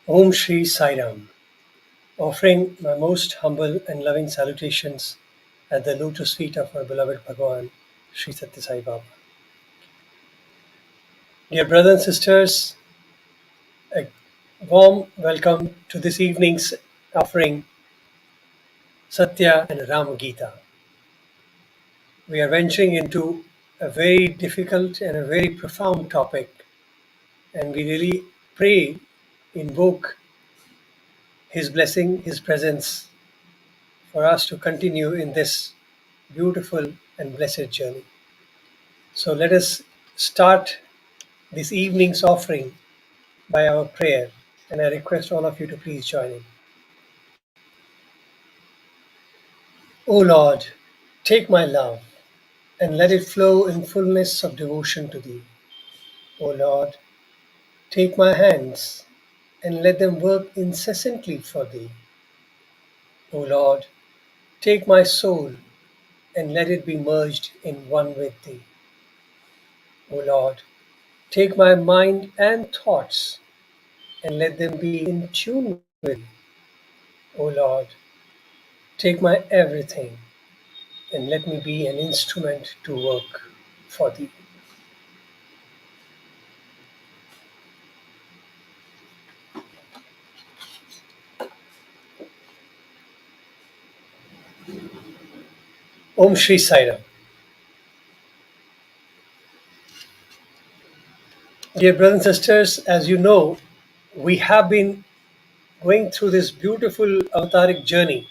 Om Shri Sai Ram, offering my most humble and loving salutations at the lotus feet of our beloved Bhagavan, Sri Sathya Sai Baba. Dear brothers and sisters, a warm welcome to this evening's offering Sathya and Ram Gita. We are venturing into a very difficult and a very profound topic, and we really pray, invoke His blessing, His presence for us to continue in this beautiful and blessed journey. So let us start this evening's offering by our prayer, and I request all of you to please join in. O Lord, take my love and let it flow in fullness of devotion to Thee. O Lord, take my hands and let them work incessantly for Thee. O Lord, take my soul and let it be merged in one with Thee. O Lord, take my mind and thoughts and let them be in tune with Thee. O Lord, take my everything and let me be an instrument to work for Thee. Om Shri Sai Ram. Dear brothers and sisters, as you know, we have been going through this beautiful avataric journey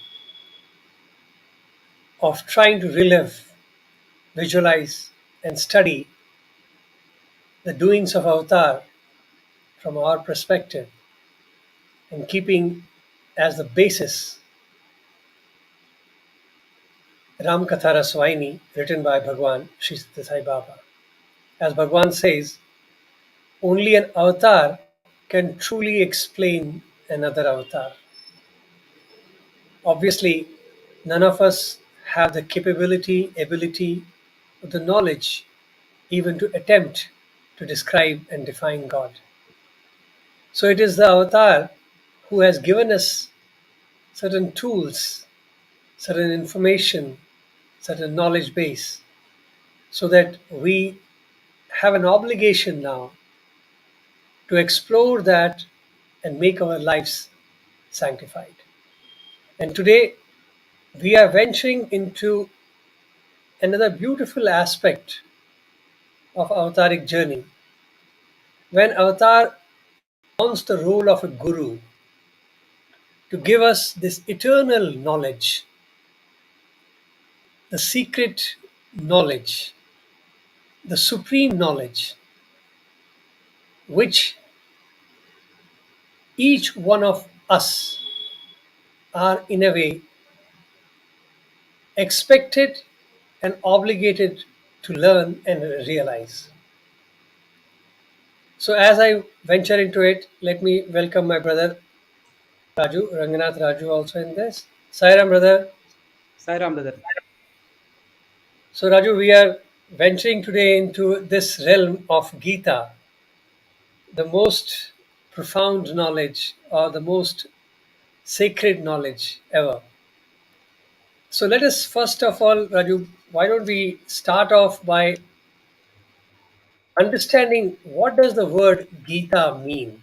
of trying to relive, visualize, and study the doings of Avatar from our perspective and keeping as the basis Ram Katha Raswaini written by Bhagwan Sri Sathya Sai Baba. As Bhagwan says, only an avatar can truly explain another avatar. Obviously, none of us have the capability, ability, or the knowledge even to attempt to describe and define God. So it is the avatar who has given us certain tools, certain information, certain knowledge base, so that we have an obligation now to explore that and make our lives sanctified. And today we are venturing into another beautiful aspect of avataric journey when avatar wants the role of a guru to give us this eternal knowledge, the secret knowledge, the supreme knowledge, which each one of us are in a way expected and obligated to learn and realize. So, as I venture into it, let me welcome my brother Raju, Ranganath Raju, also in this. Sai Ram, brother. Sai Ram brother. So, Raju, we are venturing today into this realm of Gita, the most profound knowledge or the most sacred knowledge ever. So, let us first of all, Raju, why don't we start off by understanding what does the word Gita mean?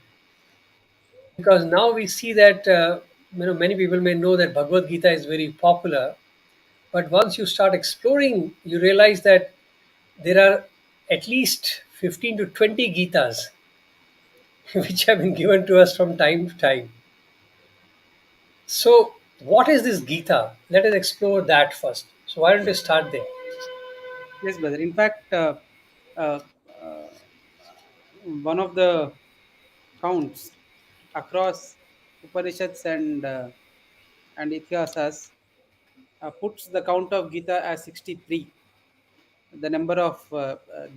Because now we see that many people may know that Bhagavad Gita is very popular, but once you start exploring, you realize that there are at least 15 to 20 Gitas which have been given to us from time to time. So, what is this Gita? Let us explore that first. So, why don't we start there? Yes, brother. In fact, uh, uh, one of the counts across Upanishads and Itihasas puts the count of Gita as 63. The number of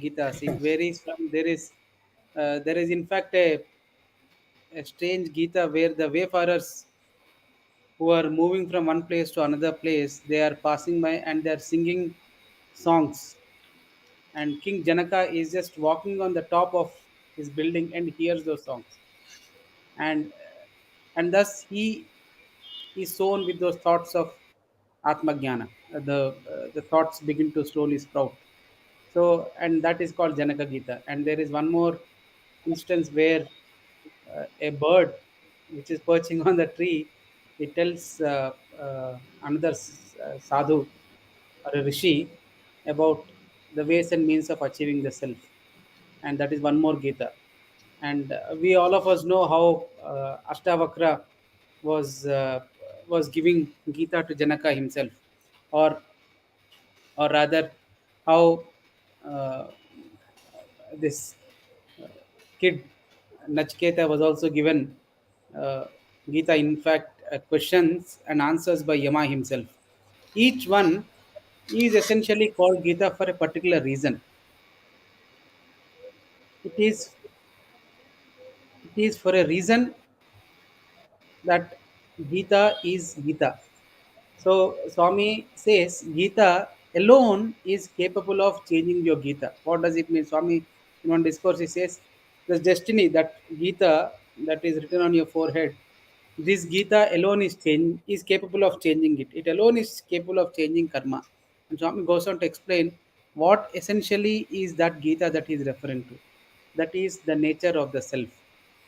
Gitas, it varies from there is in fact a strange Gita where the wayfarers who are moving from one place to another place, they are passing by and they are singing songs, and King Janaka is just walking on the top of his building and hears those songs. And and thus he is sown with those thoughts of Atma Jnana. The thoughts begin to slowly sprout. So, and that is called Janaka Gita. And there is one more instance where a bird which is perching on the tree, it tells another sadhu or a rishi about the ways and means of achieving the self, and that is one more Gita. And we all of us know how Ashtavakra was uh, was giving Gita to Janaka himself, or rather, how uh, this kid Nachketa was also given uh, Gita. In fact, questions and answers by Yama himself. Each one is essentially called Gita for a particular reason. It is it is for a reason that Gita is Gita. So Swami says Gita alone is capable of changing your Gita. What does it mean? Swami in one discourse he says the destiny, that Gita that is written on your forehead, this Gita alone is capable of changing it. It alone is capable of changing karma. And Swami goes on to explain what essentially is that Gita that he is referring to. That is the nature of the self.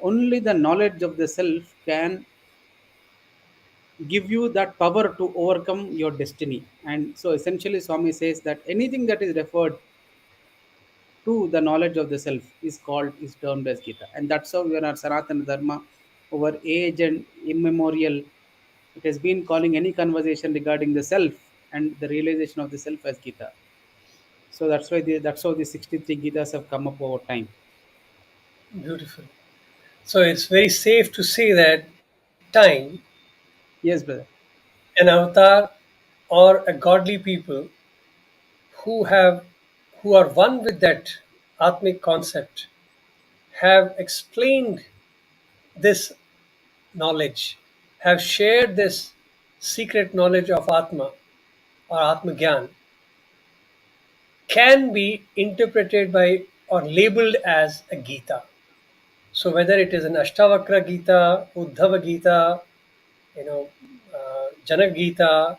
Only the knowledge of the self can give you that power to overcome your destiny. And so essentially Swami says that anything that is referred to the knowledge of the self is termed as Gita. And that's how when our Sanatana Dharma over age and immemorial, it has been calling any conversation regarding the self and the realization of the self as Gita. So that's how the 63 Gitas have come up over time. Beautiful. So it's very safe to say that time, Yes, brother. an avatar, or a godly people who have who are one with that atmic concept have explained this knowledge, have shared this secret knowledge of Atma or Atma Gyan, can be interpreted by or labeled as a Gita. So whether it is an Ashtavakra Gita, Uddhava Gita, Janak Gita,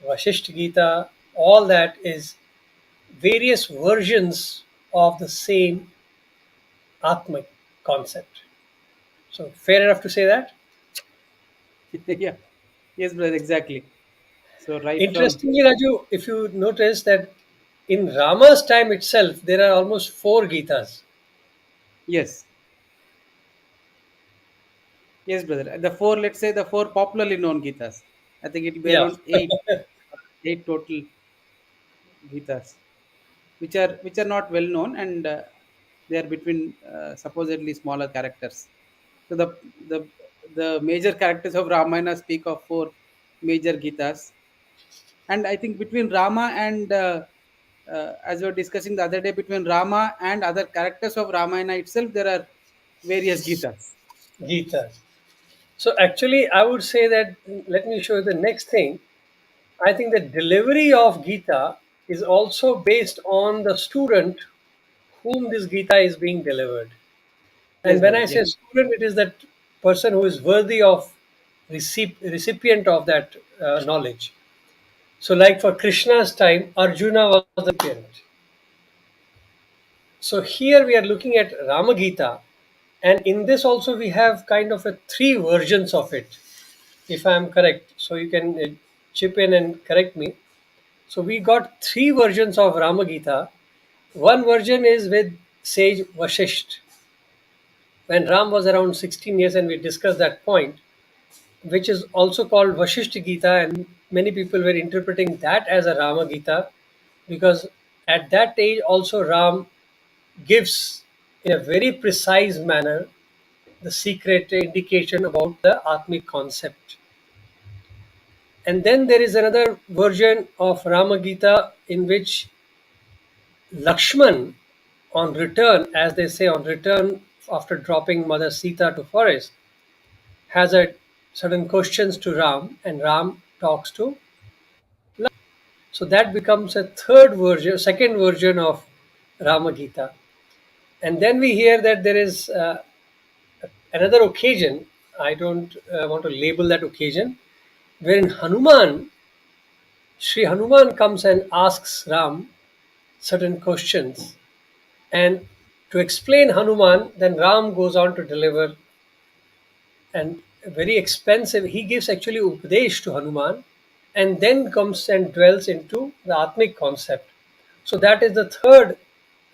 Vashisht Gita, all that is various versions of the same Atmic concept. So fair enough to say that. Yeah. Yes, brother, exactly. So right from Interestingly, Raju, if you notice that in Rama's time itself, there are almost four Gitas. yes. Yes, brother. The four, let's say the four popularly known Gitas. I think it will be Yeah, around eight total Gitas, which are not well known, and they are between supposedly smaller characters. So the the major characters of Ramayana speak of four major Gitas, and I think between Rama and as we were discussing the other day, between Rama and other characters of Ramayana itself, there are various Gitas. Gitas. So actually, I would say that let me show you the next thing. I think the delivery of Gita is also based on the student whom this Gita is being delivered. Yes, And when brother. I Yeah. say student, it is that person who is worthy of recipient of that knowledge. So, like for Krishna's time, Arjuna was the recipient. So here we are looking at Ramagita, and in this also we have kind of a three versions of it, if I am correct. So you can chip in and correct me. So we got three versions of Ramagita. One version is with sage Vashisht, when Ram was around 16 years, and we discussed that point, which is also called Vashisht Gita, and many people were interpreting that as a Rama Gita because at that age also Ram gives in a very precise manner the secret indication about the Atmic concept. And then there is another version of Rama Gita in which Lakshman, on return, as they say, on return after dropping Mother Sita to forest, has a certain questions to Ram, and Ram talks to. So that becomes a third version, second version of Rama Gita. And then we hear that there is another occasion. I don't want to label that occasion, wherein Hanuman, Sri Hanuman comes and asks Ram certain questions. And to explain Hanuman, then Ram goes on to deliver and very expensive. He gives actually Upadesh to Hanuman and then comes and dwells into the Atmic concept. So that is the third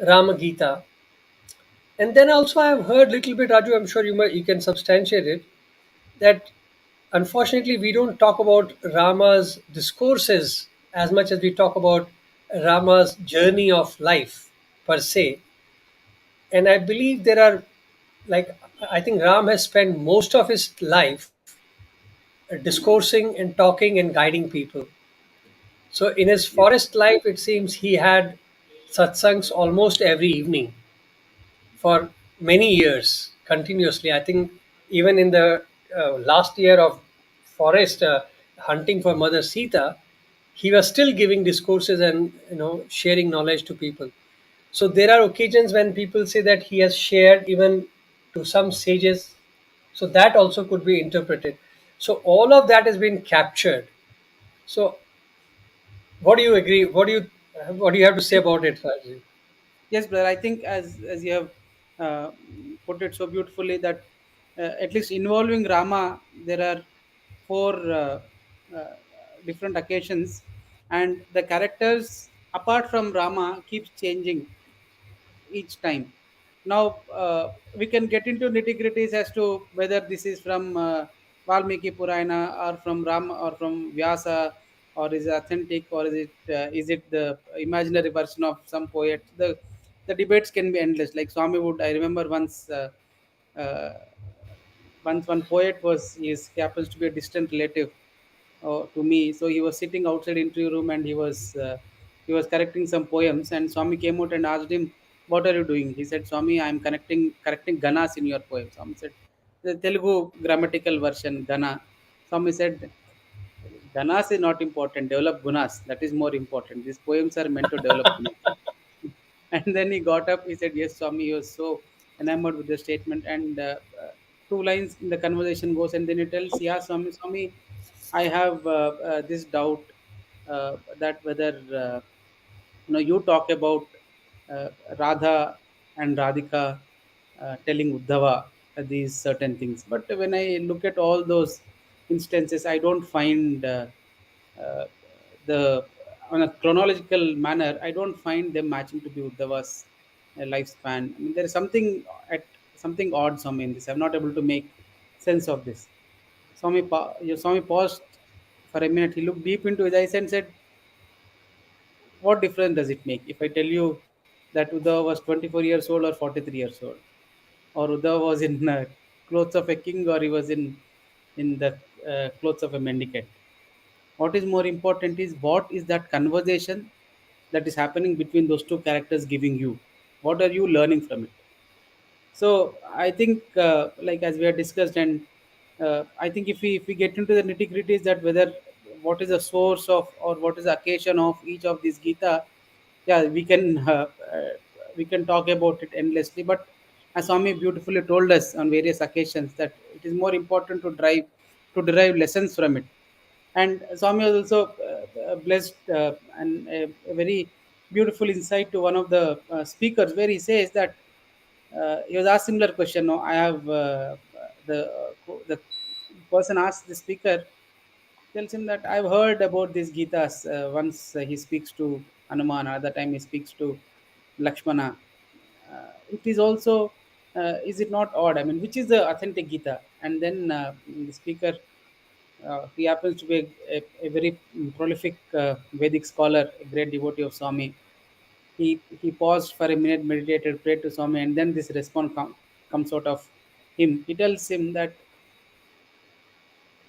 Rama Gita. And then also I have heard little bit, Raju, I'm sure you can substantiate it, that unfortunately we don't talk about Rama's discourses as much as we talk about Rama's journey of life per se. And I believe there are, like, I think Ram has spent most of his life discoursing and talking and guiding people. So in his Yes. forest life, it seems he had satsangs almost every evening for many years continuously. I think even in the last year of forest hunting for Mother Sita, he was still giving discourses and sharing knowledge to people. So there are occasions when people say that he has shared even to some sages. So that also could be interpreted. So all of that has been captured. So what do you agree? What do you have to say about it, Rajiv? Yes, brother. I think as you have uh, put it so beautifully that at least involving Rama, there are four uh, different occasions, and the characters apart from Rama keeps changing each time. Now we can get into nitty gritties as to whether this is from Valmiki Purana or from Ram or from Vyasa, or is it authentic, or is it the imaginary version of some poet. The debates can be endless. Like Swami would, I remember uh, once one poet he happens to be a distant relative to me. So he was sitting outside interview room and he was correcting some poems. And Swami came out and asked him, "What are you doing?" He said, "Swami, I am correcting ganas in your poem." Swami said, "The Telugu grammatical version gana." Swami said, "Ganas is not important. Develop gunas. That is more important. These poems are meant to develop gunas." And then he got up. He said, "Yes, Swami." He was so enamored with the statement. And two lines in the conversation goes, and then he tells, "Yeah, Swami, I have this doubt that whether you talk about uh, Radha and Radhika telling Uddhava these certain things, but when I look at all those instances, I don't find uh, the on a chronological manner, I don't find them matching to be Uddhava's lifespan. I mean, there is something odd, Swami, in this. I'm not able to make sense of this." Swami paused for a minute. He looked deep into his eyes and said, "What difference does it make if I tell you that Uddhava was 24 years old or 43 years old? Or Uddhava was in clothes of a king, or he was in the clothes of a mendicant? What is more important is what is that conversation that is happening between those two characters giving you? What are you learning from it?" So I think, like as we have discussed, and I think if we get into the nitty gritties, that whether what is the source of or what is the occasion of each of these Gita, yeah, we can talk about it endlessly. But as Swami beautifully told us on various occasions, that it is more important to derive lessons from it. And Swami was also blessed and a very beautiful insight to one of the speakers, where he says that he was asked similar question. No, I have the person asked the speaker, tells him that I've heard about these Gitas. Once he speaks to Hanuman, another time he speaks to Lakshmana. It is also, is it not odd? I mean, which is the authentic Gita? And then the speaker, he happens to be a very prolific Vedic scholar, a great devotee of Swami. He paused for a minute, meditated, prayed to Swami, and then this response comes out of him. He tells him that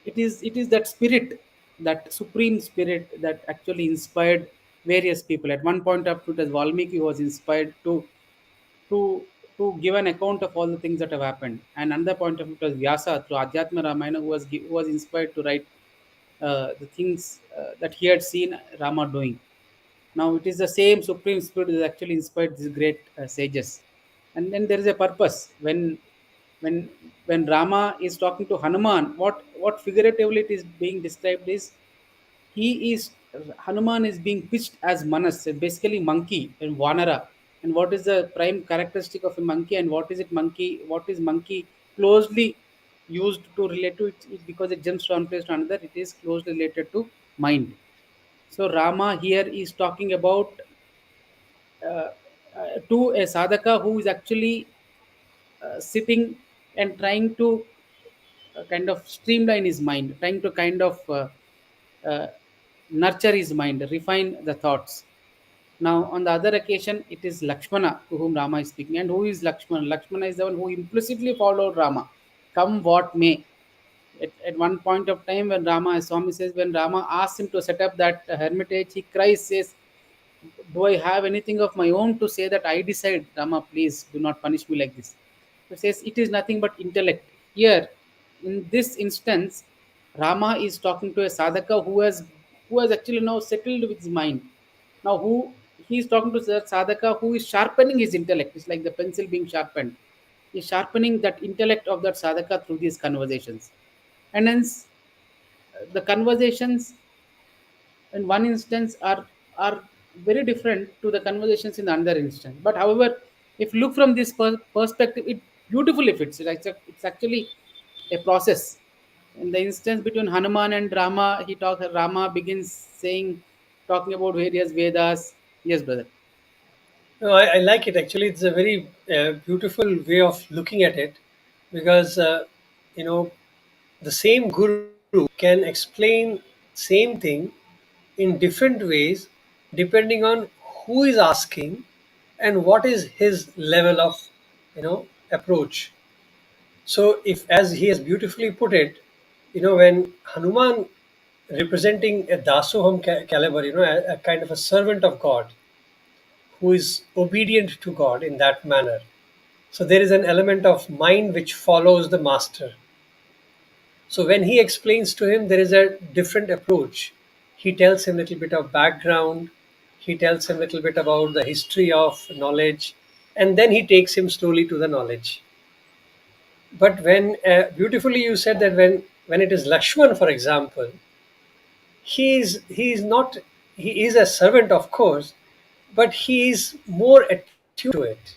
it is that spirit, that supreme spirit, that actually inspired various people. At one point up to it, as Valmiki was inspired to to give an account of all the things that have happened, and another point of it was Vyasa through Adhyatma Ramayana, who was inspired to write the things that he had seen Rama doing. Now it is the same supreme spirit that actually inspired these great sages. And then there is a purpose when when Rama is talking to Hanuman, what figuratively it is being described is he is Hanuman is being pitched as Manas, basically monkey and Vanara. And what is the prime characteristic of a monkey, and what is it monkey? What is monkey closely used to relate to it? Because it jumps from one place to another. It is closely related to mind. So Rama here is talking about uh, to a sadhaka who is actually sitting and trying to kind of streamline his mind, trying to kind of uh, nurture his mind, refine the thoughts. Now, on the other occasion, it is Lakshmana to whom Rama is speaking. And who is Lakshmana? Lakshmana is the one who implicitly followed Rama, come what may. At one point of time, when Rama, as Swami says, when Rama asks him to set up that hermitage, he cries, says, do I have anything of my own to say that I decide? Rama, please do not punish me like this. He says, it is nothing but intellect. Here, in this instance, Rama is talking to a sadhaka who has actually now settled with his mind. Now, who he is talking to the sadhaka who is sharpening his intellect. It's like the pencil being sharpened. He's sharpening that intellect of that sadhaka through these conversations. And hence, the conversations in one instance are very different to the conversations in the other instance. But however, if you look from this perspective, it beautifully fits. It's actually a process. In the instance between Hanuman and Rama, Rama begins saying, talking about various Vedas. Yes, brother. No, I like it actually. It's a very beautiful way of looking at it because you know the same guru can explain same thing in different ways depending on who is asking and what is his level of approach. So if, as he has beautifully put it, when Hanuman representing a dasoham caliber, a kind of a servant of God who is obedient to God in that manner. So there is an element of mind which follows the master. So when he explains to him, there is a different approach. He tells him a little bit of background, he tells him a little bit about the history of knowledge, and then he takes him slowly to the knowledge. But when beautifully you said that when it is Lakshman, for example, he is not he is a servant, of course, but he is more attuned to it.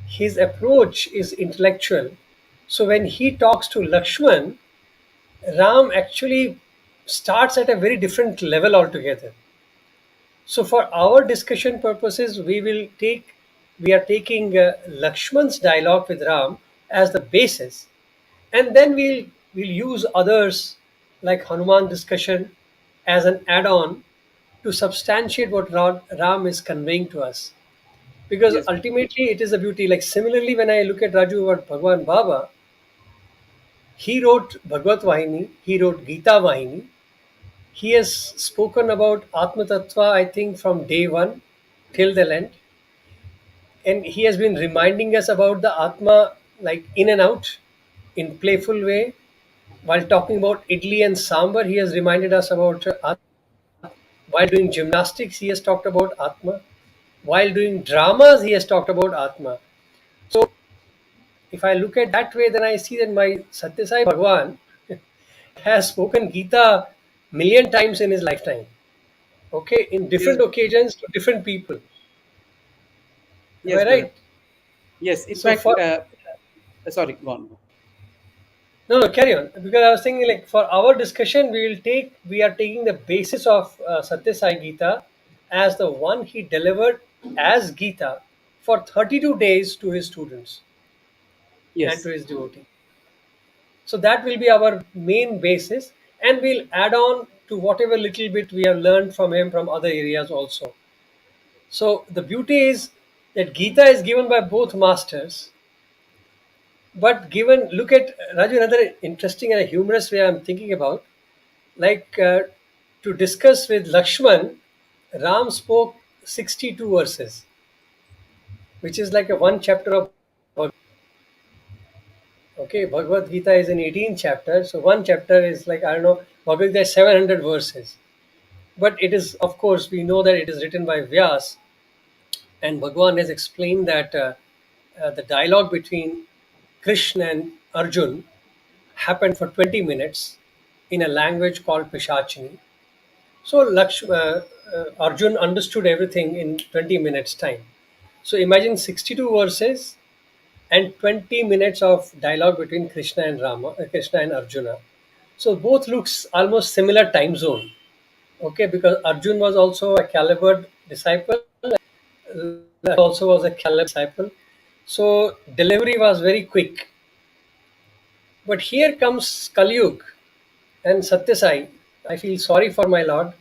His approach is intellectual. So when he talks to Lakshman, Ram actually starts at a very different level altogether. So for our discussion purposes, we are taking Lakshman's dialogue with Ram as the basis, and then we'll use others like Hanuman discussion as an add-on to substantiate what Ram is conveying to us. Because Yes, brother. ultimately it is a beauty. Like similarly, when I look at Raju or Bhagwan Baba, he wrote Bhagavad Vahini, he wrote Gita Vahini. He has spoken about Atma Tattva, I think, from day one till the end. And he has been reminding us about the Atma, like in and out, in playful way. While talking about Idli and Sambar, he has reminded us about Atma. While doing gymnastics, he has talked about Atma. While doing dramas, he has talked about Atma. So if I look at that way, then I see that my Satyasai Bhagwan has spoken Gita million times in his lifetime. Okay, in Yes, different occasions to different people. Am yes, I brother. right? Yes, in So fact, for sorry, go on. no, no, carry on. Because I was thinking, like, for our discussion, we are taking the basis of Satya Sai Gita as the one he delivered as Gita for 32 days to his students and to Yes, his devotees. So that will be our main basis, and we'll add on to whatever little bit we have learned from him from other areas also. So the beauty is that Gita is given by both masters, but given, look at Raju, another interesting and humorous way I'm thinking about, like to discuss with Lakshman, Ram spoke 62 verses, which is like a one chapter of okay, Bhagavad Gita is in 18 chapters, so one chapter is like, I don't know, Bhagavad Gita is 700 verses. But it is, of course, we know that it is written by Vyas, and Bhagwan has explained that the dialogue between Krishna and Arjun happened for 20 minutes in a language called Pishachini. So Arjun understood everything in 20 minutes time. So imagine 62 verses and 20 minutes of dialogue between Krishna and Arjuna. So both looks almost similar time zone. Okay, because Arjun was also a calibered disciple, also was a calibered disciple. So delivery was very quick. But here comes Kalyug and Satyasai. I feel sorry for my Lord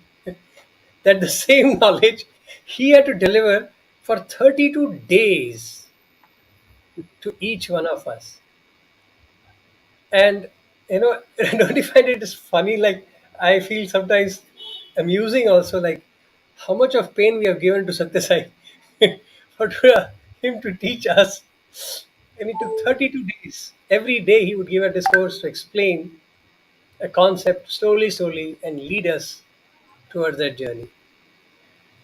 that the same knowledge he had to deliver for 32 days to each one of us. And don't you find it is funny? Like, I feel sometimes amusing also, like how much of pain we have given to Satyasai for him to teach us. And it took 32 days. Every day he would give a discourse to explain a concept slowly, slowly, and lead us towards that journey.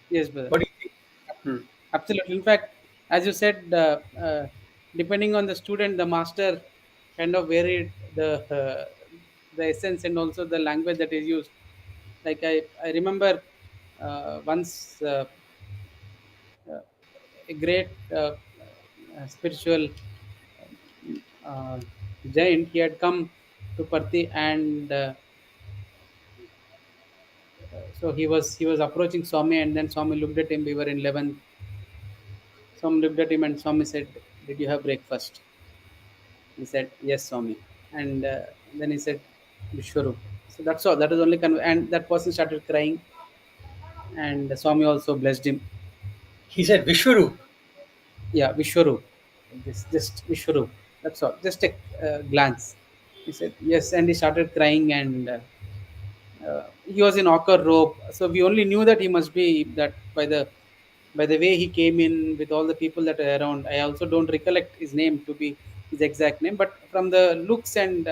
Yes, brother. What do you think? Absolutely. In fact, as you said, depending on the student, the master kind of varied the essence and also the language that is used. Like I remember once a great spiritual uh, giant. He had come to Parthi, and so he was approaching Swami, and then Swami looked at him. We were in 11th. Swami looked at him, and Swami said, "Did you have breakfast?" He said, "Yes, Swami." And then he said, "Vishwarup." So that's all. That was only and that person started crying, and Swami also blessed him. He said Vishwarup. Yeah, Vishwarup. Just Vishwarup. That's all. Just a glance. He said yes, and he started crying, and he was in ochre robe. So we only knew that he must be that by the way he came in with all the people that are around. I also don't recollect his name to be his exact name, but from the looks and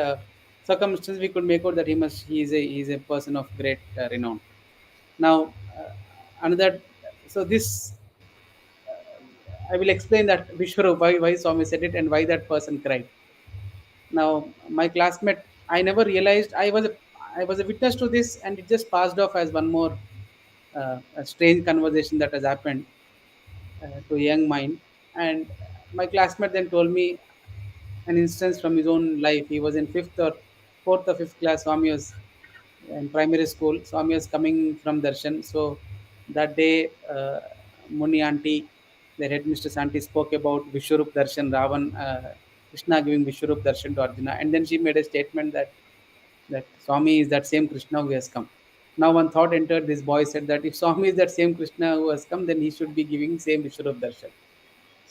circumstances, we could make out that he is a person of great renown. Now, another. So this I will explain that Vishwarup why Swami said it and why that person cried. Now, my classmate, I never realized I was a witness to this, and it just passed off as one more a strange conversation that has happened to a young mind. And my classmate then told me an instance from his own life. He was in fifth or fourth or fifth class. Swami was in primary school. Swami was coming from darshan. So that day, Muni auntie, the headmistress auntie, spoke about Vishwarup darshan, Ravan, Krishna giving Vishwarup darshan to Arjuna, and then she made a statement that Swami is that same Krishna who has come. Now one thought entered this boy said that if Swami is that same Krishna who has come, then he should be giving same Vishwarup darshan.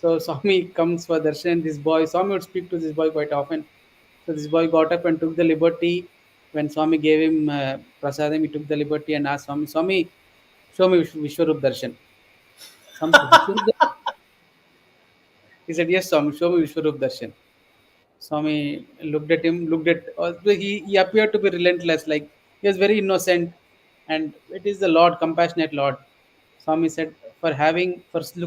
So Swami comes for darshan. This boy, Swami would speak to this boy quite often. So this boy got up and took the liberty. When Swami gave him prasadam, he took the liberty and asked Swami, Swami, show me Vishwarup darshan. Swami said, Vishwarup darshan? He said, yes, Swami, show me Vishwarup darshan. Swami looked at him, he appeared to be relentless, like he was very innocent, and it is the Lord, compassionate Lord. Swami said, for having darshan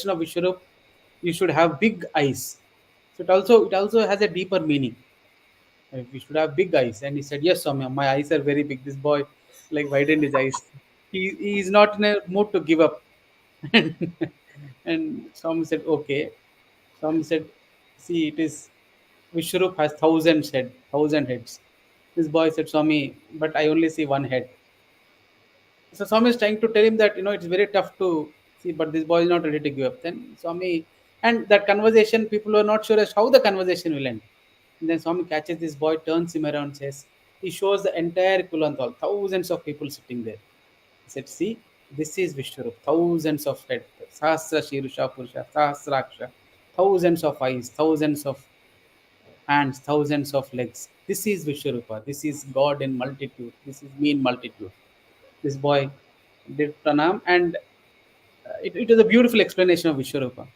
of Vishwarup, you should have big eyes. So it also has a deeper meaning. We should have big eyes. And he said, yes, Swami, my eyes are very big. This boy like widened his eyes. He is not in a mood to give up. And Swami said, okay. Swami said, see, it is Vishwarup has thousand heads. This boy said, Swami, but I only see one head. So Swami is trying to tell him that it's very tough to see, but this boy is not ready to give up. Then Swami and that conversation, people were not sure as how the conversation will end. And then Swami catches this boy, turns him around, says he shows the entire Kulanthal, thousands of people sitting there. He said, see, this is Vishwarup, thousands of head, Sahasra Shirusha Purusha, Sahasraksha, thousands of eyes, thousands of hands, thousands of legs. This is Vishwarupa. This is God in multitude. This is me in multitude. This boy did pranam, and it was a beautiful explanation of Vishwarupa.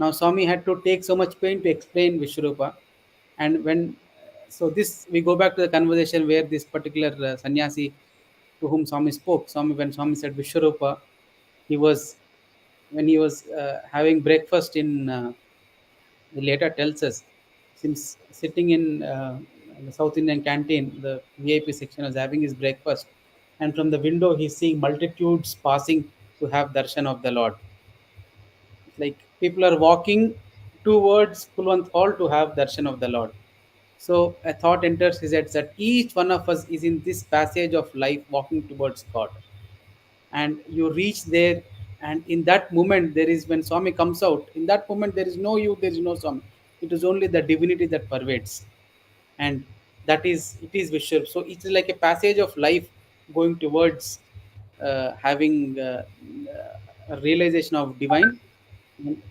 Now Swami had to take so much pain to explain Vishwarupa, and so this we go back to the conversation where this particular sannyasi to whom Swami spoke. When Swami said Vishwarupa, he was when he was having breakfast in He later tells us, since sitting in the South Indian canteen, the VIP section was having his breakfast, and from the window he's seeing multitudes passing to have darshan of the Lord. It's like people are walking towards Kulwant Hall to have darshan of the Lord. So a thought enters his head that each one of us is in this passage of life walking towards God, and you reach there, and in that moment there is, when Swami comes out, in that moment there is no you, there is no Swami. It is only the divinity that pervades, and that is, it is Vishwar. So it's like a passage of life going towards having a realization of divine. And,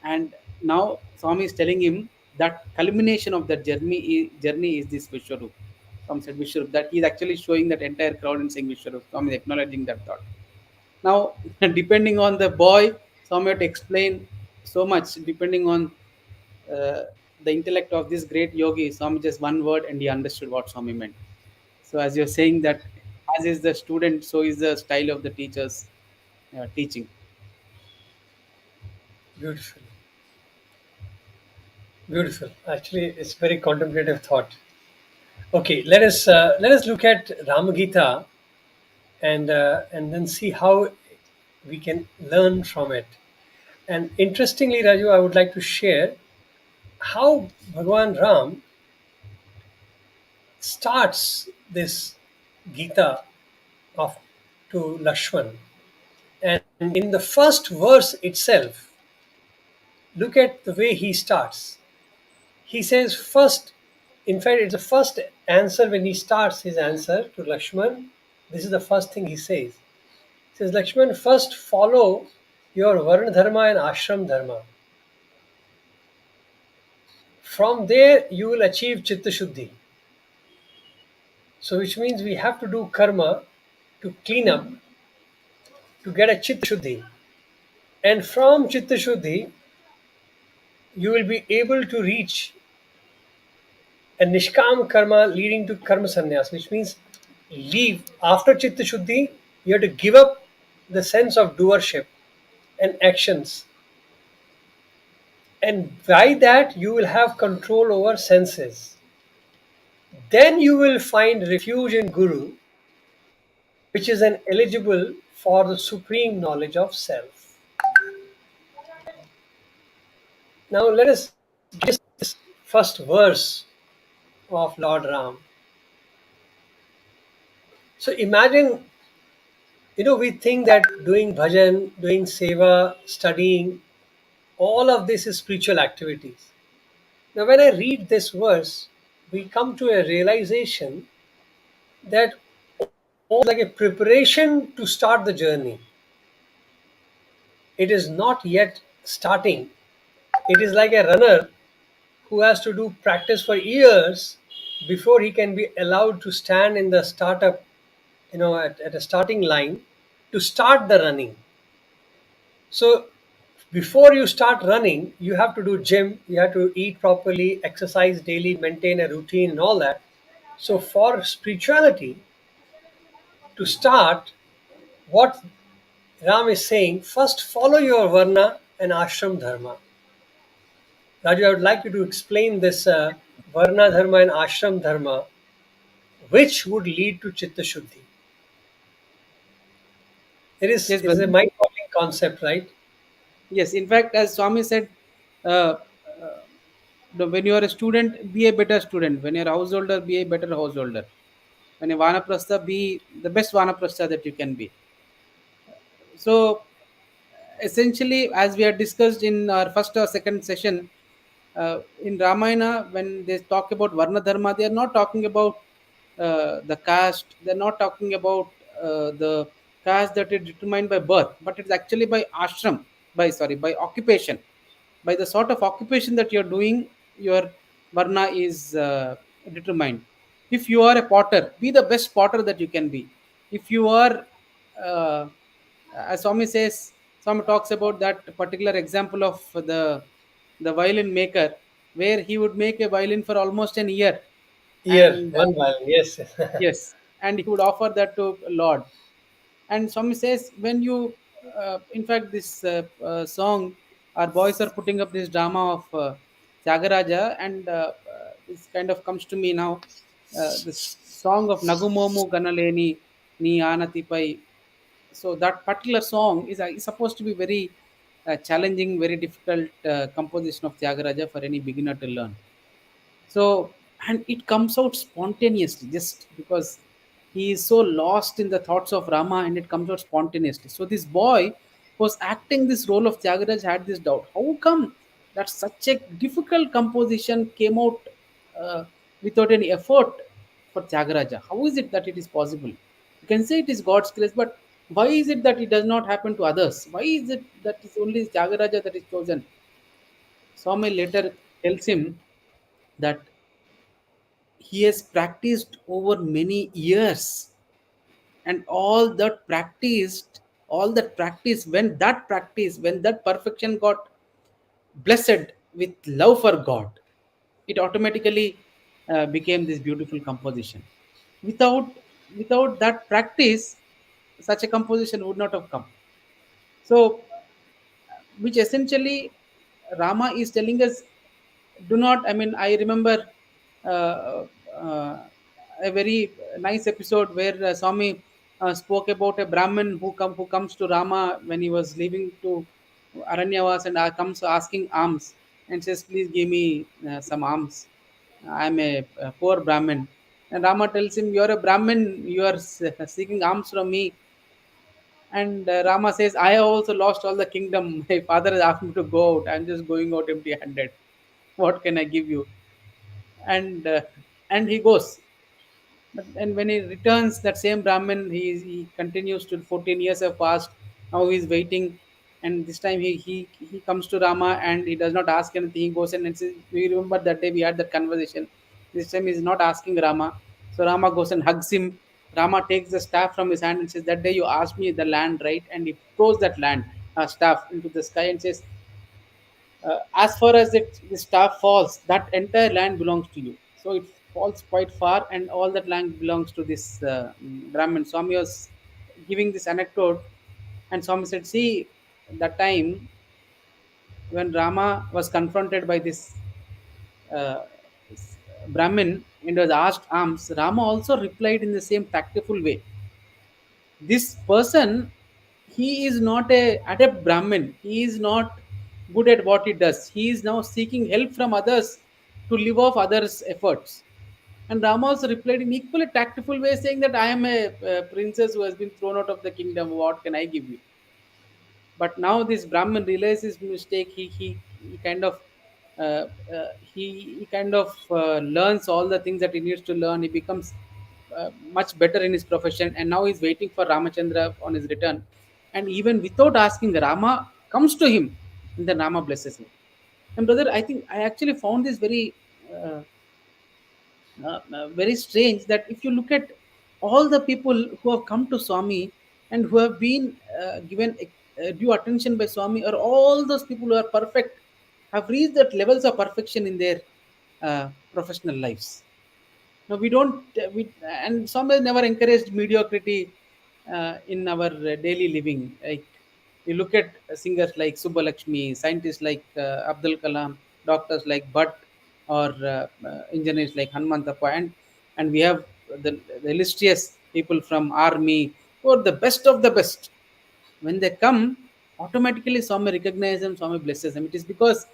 and now Swami is telling him that culmination of that journey is this Vishwarup. Swami said Vishwarup, that he is actually showing that entire crowd and saying Vishwarup. Swami is acknowledging that thought. Now, depending on the boy, Swami had to explain so much. Depending on uh, the intellect of this great yogi, Swami just one word and he understood what Swami meant. So, as you're saying that, as is the student, so is the style of the teachers teaching. Beautiful, beautiful. Actually, it's very contemplative thought. Okay, let us look at Ramagita and then see how we can learn from it. And interestingly, Raju, I would like to share how Bhagwan Ram starts this Gita of to Lakshman. And in the first verse itself, look at the way he starts. He says first, in fact, it's the first answer when he starts his answer to Lakshman. This is the first thing he says. He says, Lakshman, first follow your Varna Dharma and Ashram Dharma. From there, you will achieve Chitta Shuddhi. So, which means we have to do karma to clean up, to get a Chitta Shuddhi. And from Chitta Shuddhi, you will be able to reach a Nishkam karma leading to karma sannyas, which means leave after Chitta Shuddhi, you have to give up the sense of doership and actions. And by that, you will have control over senses. Then you will find refuge in Guru, which is an eligible for the supreme knowledge of self. Now let us get this first verse of Lord Ram. So imagine, we think that doing bhajan, doing seva, studying, all of this is spiritual activities. Now, when I read this verse, we come to a realization that all like a preparation to start the journey. It is not yet starting. It is like a runner who has to do practice for years before he can be allowed to stand in the startup, at a starting line to start the running. So before you start running, you have to do gym, you have to eat properly, exercise daily, maintain a routine, and all that. So for spirituality to start, what Ram is saying, first follow your Varna and Ashram Dharma. Raju, I would like you to explain this Varna Dharma and Ashram Dharma, which would lead to Chitta Shuddhi. Yes, It is brother. a mind-boggling concept, right? Yes, in fact, as Swami said, uh, when you are a student, be a better student. When you're a householder, be a better householder. When a vanaprastha, be the best vanaprastha that you can be. So essentially, as we had discussed in our first or second session, in Ramayana, when they talk about Varna Dharma, they are not talking about the caste, they're not talking about the caste that is determined by birth, but it's actually by ashram, by occupation. By the sort of occupation that you're doing, your Varna is determined. If you are a potter, be the best potter that you can be. If you are uh, as Swami says, Swami talks about that particular example of the violin maker, where he would make a violin for almost an year, Here, and one violin, yes. yes, and he would offer that to Lord. And Swami says, when you, in fact, this song, our boys are putting up this drama of Tyagaraja, and this kind of comes to me now. This song of Nagumomu Ganaleni Ni Anatipai. So that particular song is supposed to be very challenging, very difficult composition of Tyagaraja for any beginner to learn. So, and it comes out spontaneously just because he is so lost in the thoughts of Rama, and it comes out spontaneously. So this boy who was acting this role of Tyagaraja had this doubt: how come that such a difficult composition came out uh, without any effort for Tyagaraja? How is it that it is possible? You can say it is God's grace, but why is it that it does not happen to others? Why is it that it's only Tyagaraja that is chosen? Swami later tells him that he has practiced over many years, and all that practice, when that perfection got blessed with love for God, it automatically became this beautiful composition. Without without that practice, such a composition would not have come. So, which essentially Rama is telling us, do not, I mean, I remember uh, uh, a very nice episode where Swami spoke about a Brahmin who comes to Rama when he was leaving to Aranyavas, and comes asking alms and says, please give me some alms. I'm a poor Brahmin. And Rama tells him, you're a Brahmin, you are seeking alms from me. And Rama says, I have also lost all the kingdom. My father has asked me to go out. I'm just going out empty handed. What can I give you? And he goes. But and when he returns, that same Brahmin, he continues to 14 years have passed. Now he's waiting, and this time he comes to Rama and he does not ask anything. He goes in and says, "We remember that day we had that conversation." This time he's not asking Rama, so Rama goes and hugs him. Rama takes the staff from his hand and says, "That day you asked me the land, right?" And he throws that land staff into the sky and says, as far as the staff falls, that entire land belongs to you. So it falls quite far, and all that land belongs to this Brahmin. Swami was giving this anecdote, and Swami said, see, that time when Rama was confronted by this Brahmin and was asked alms, Rama also replied in the same tactful way. This person, he is not a adept Brahmin, he is not good at what he does, he is now seeking help from others to live off others efforts. And Rama also replied in equally tactful way, saying that I am a princess who has been thrown out of the kingdom, what can I give you? But now this Brahmin realizes his mistake. He kind of he kind of learns all the things that he needs to learn. He becomes much better in his profession, and now he's waiting for Ramachandra on his return. And even without asking, Rama comes to him, and then Rama blesses him. And brother, I think I actually found this uh, very strange, that if you look at all the people who have come to Swami and who have been given due attention by Swami, or all those people who are perfect, have reached that levels of perfection in their professional lives. No, we don't. And Swami has never encouraged mediocrity in our daily living. Like you look at singers like Subbalakshmi, scientists like Abdul Kalam, doctors like Bhatt, or engineers like Hanumantappa, and we have the illustrious people from army who are the best of the best. When they come, automatically Swami recognizes them, Swami blesses them. It is because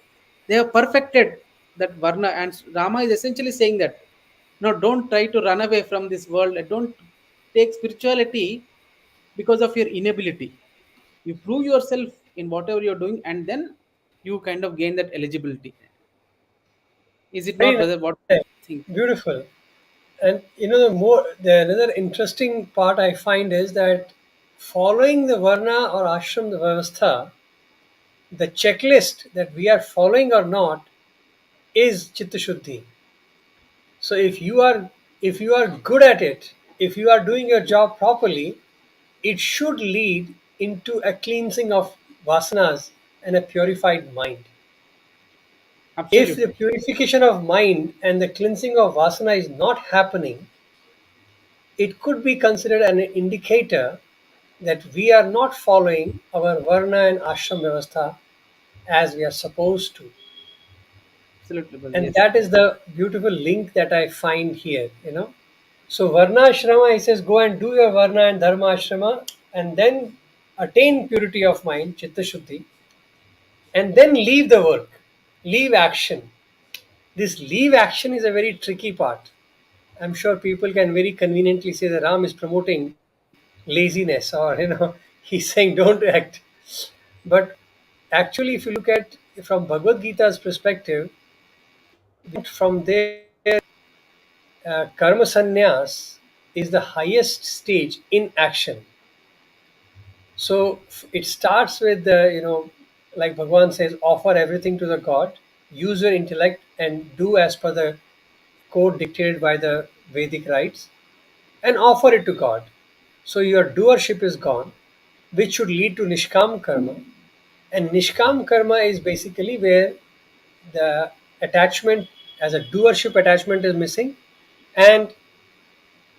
they have perfected that Varna. And Rama is essentially saying that, no, don't try to run away from this world. Don't take spirituality because of your inability. You prove yourself in whatever you're doing, and then you kind of gain that eligibility. Is it Very not, nice. brother? What do Yeah, you think? beautiful. And the another interesting part I find is that following the varna or ashram the vyavastha, the checklist that we are following or not is chitta shuddhi. So if you are good at it, if you are doing your job properly, it should lead into a cleansing of vasanas and a purified mind. If the Absolutely. purification of mind and the cleansing of vasana is not happening, it could be considered an indicator that we are not following our varna and ashram vyavastha as we are supposed to. Absolutely, brother. And Yes. that is the beautiful link that I find here. So Varna Ashrama, he says, go and do your Varna and Dharma Ashrama, and then attain purity of mind, Chitta Shuddhi, and then leave the work, leave action. This leave action is a very tricky part. I'm sure people can very conveniently say that Ram is promoting laziness, or he's saying don't act. But actually, if you look at from Bhagavad Gita's perspective, from there, karma sannyas is the highest stage in action. So it starts with like Bhagwan says, offer everything to the God, use your intellect, and do as per the code dictated by the Vedic rites, and offer it to God. So your doership is gone, which should lead to Nishkam karma. And Nishkam karma is basically where the attachment, as a doership attachment, is missing, and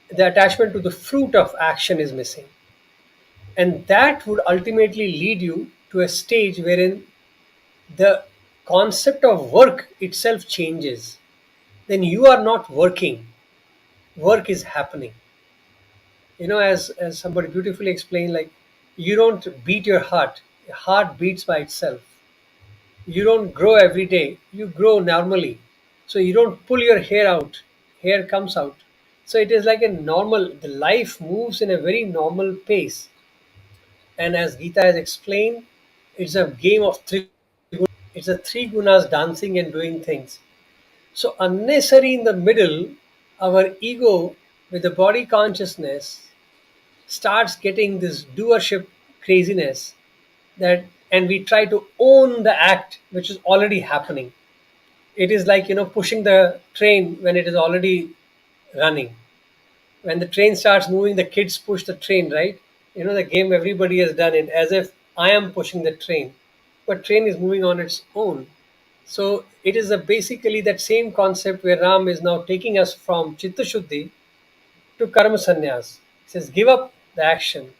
the attachment to the fruit of action is missing. And that would ultimately lead you to a stage wherein the concept of work itself changes. Then you are not working, work is happening. As somebody beautifully explained, like, you don't beat your heart beats by itself. You don't grow every day, you grow normally. So you don't pull your hair out, hair comes out. So it is like a normal, the life moves in a very normal pace. And as Gita has explained, it's a game of three. It's a three gunas dancing and doing things. So unnecessary in the middle, our ego with the body consciousness starts getting this doership craziness, that, and we try to own the act which is already happening. It is like pushing the train when it is already running. When the train starts moving, the kids push the train, right? The game, everybody has done it as if I am pushing the train, but train is moving on its own. So it is basically that same concept where Ram is now taking us from Chitta Shuddhi to Karma Sannyas. He says, give up the action.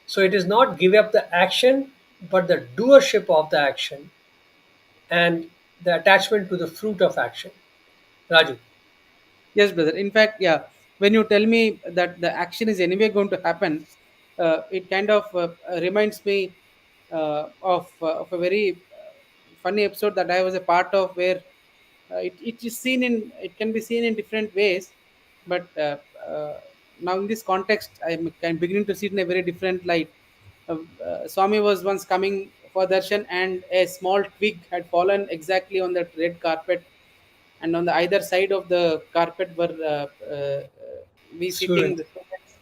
So it is not give up the action, but the doership of the action and the attachment to the fruit of action. Raju. Yes, brother. In fact, yeah, when you tell me that the action is anyway going to happen, it kind of reminds me of a very funny episode that I was a part of, where it can be seen in different ways, but now in this context, I'm beginning to see it in a very different light. Swami was once coming for darshan, and a small twig had fallen exactly on that red carpet, and on the either side of the carpet were we sitting Student. the students,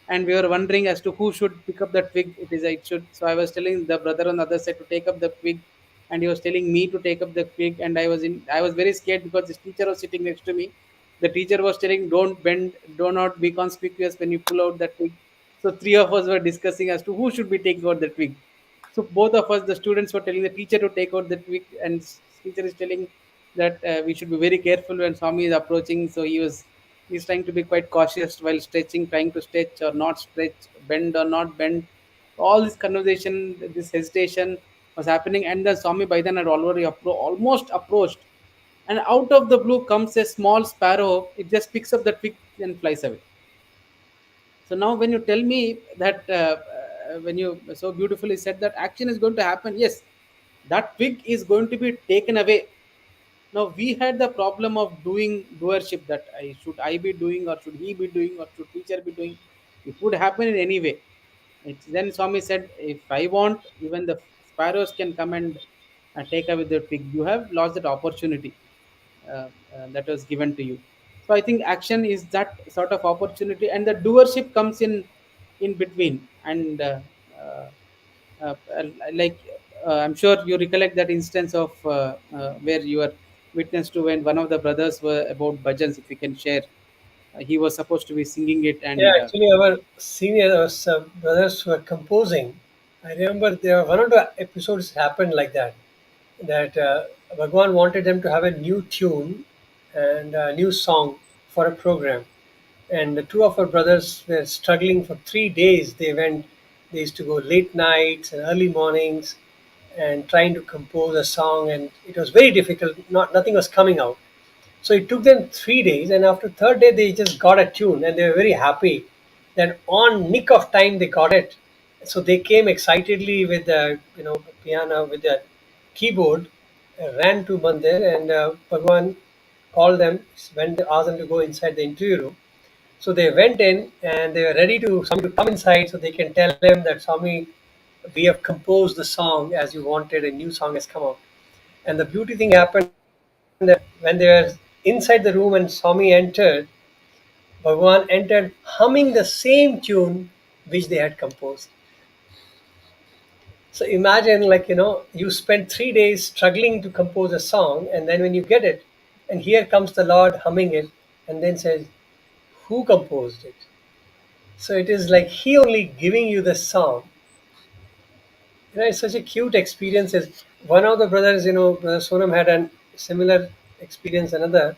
and we were wondering as to who should pick up the twig. It should. So I was telling the brother on the other side to take up the twig, and he was telling me to take up the twig, and I was very scared because this teacher was sitting next to me. The teacher was telling, don't bend, do not be conspicuous when you pull out the twig. So three of us were discussing as to who should be taking out the twig. So both of us, the students, were telling the teacher to take out the twig, and teacher is telling that we should be very careful when Swami is approaching. So he's trying to be quite cautious while stretching, trying to stretch or not stretch, bend or not bend. All this conversation, this hesitation was happening, and the Swami by then had already almost approached. And out of the blue comes a small sparrow. It just picks up the twig and flies away. So now, when you tell me that, when you so beautifully said that action is going to happen, yes, that twig is going to be taken away. Now we had the problem of doing doership, that I be doing, or should he be doing, or should teacher be doing. It would happen in any way. Then Swami said, if I want, even the sparrows can come and take away the twig. You have lost that opportunity that was given to you. So I think action is that sort of opportunity, and the doership comes in between. And uh, uh, like I'm sure you recollect that instance of where you were witness to, when one of the brothers were about bhajans. If you can share, he was supposed to be singing it, Yeah, and actually, our senior brothers were composing. I remember there were one or two episodes happened like that. That Bhagwan wanted them to have a new tune and a new song for a program. And the two of our brothers were struggling for 3 days. They used to go late nights and early mornings, and trying to compose a song, and it was very difficult. Not nothing was coming out. So it took them 3 days, and after third day they just got a tune, and they were very happy that on nick of time they got it. So they came excitedly with the piano with the keyboard, ran to Mandir, and Bhagwan called them, went asked them to go inside the interview room. So they went in and they were ready to Swami to come inside so they can tell him that Swami, we have composed the song as you wanted, a new song has come out. And the beauty thing happened that when they were inside the room and Swami entered, Bhagwan entered humming the same tune which they had composed. So imagine, like, you spent 3 days struggling to compose a song, and then when you get it, and here comes the Lord humming it, and then says, who composed it? So it is like he only giving you the song. It's such a cute experience. One of the brothers, Brother Sonam had a similar experience. Another,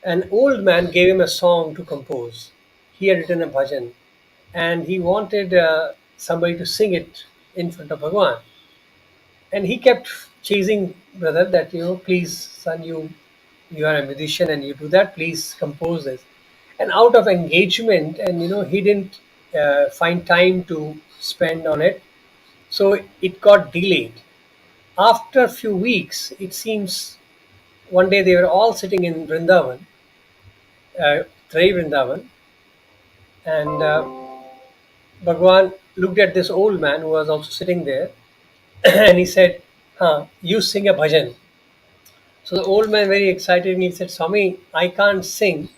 an old man gave him a song to compose. He had written a bhajan, and he wanted somebody to sing it in front of Bhagwan. And he kept chasing brother that, please, son, you are a musician and you do that. Please compose this. And out of engagement, and he didn't find time to spend on it, so it got delayed. After a few weeks, it seems one day they were all sitting in Vrindavan, Trey Vrindavan, and Bhagwan looked at this old man who was also sitting there, and he said, you sing a bhajan. So the old man, very excited, and he said, Swami, I can't sing.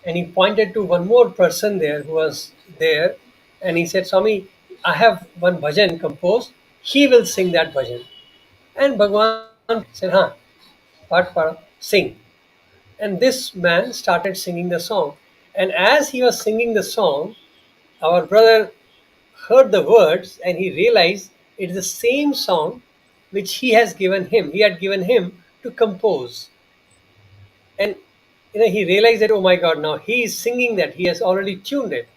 And he pointed to one more person there who was there, and he said, Swami, I have one bhajan composed. He will sing that bhajan. And Bhagwan said, what para? Sing. And this man started singing the song. And as he was singing the song, our brother heard the words and he realized it is the same song which he has given him. He had given him to compose. And he realized that, oh my God, now he is singing that. He has already tuned it.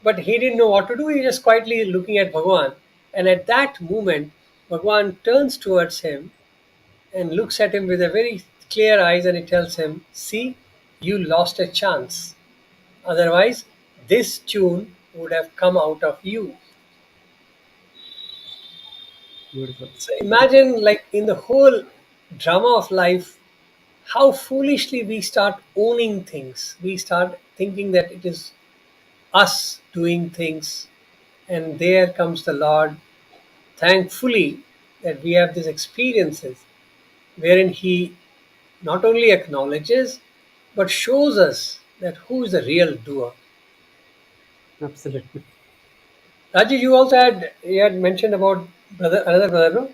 But he didn't know what to do. He just quietly looking at Bhagwan. And at that moment, Bhagwan turns towards him and looks at him with a very clear eyes, and he tells him, see, you lost a chance. Otherwise, this tune would have come out of you. Beautiful. So imagine, like, in the whole drama of life, how foolishly we start owning things. We start thinking that it is us doing things, and there comes the Lord. Thankfully, that we have these experiences wherein He not only acknowledges but shows us that who is the real doer. Absolutely. Raji, you had mentioned about another brother, no?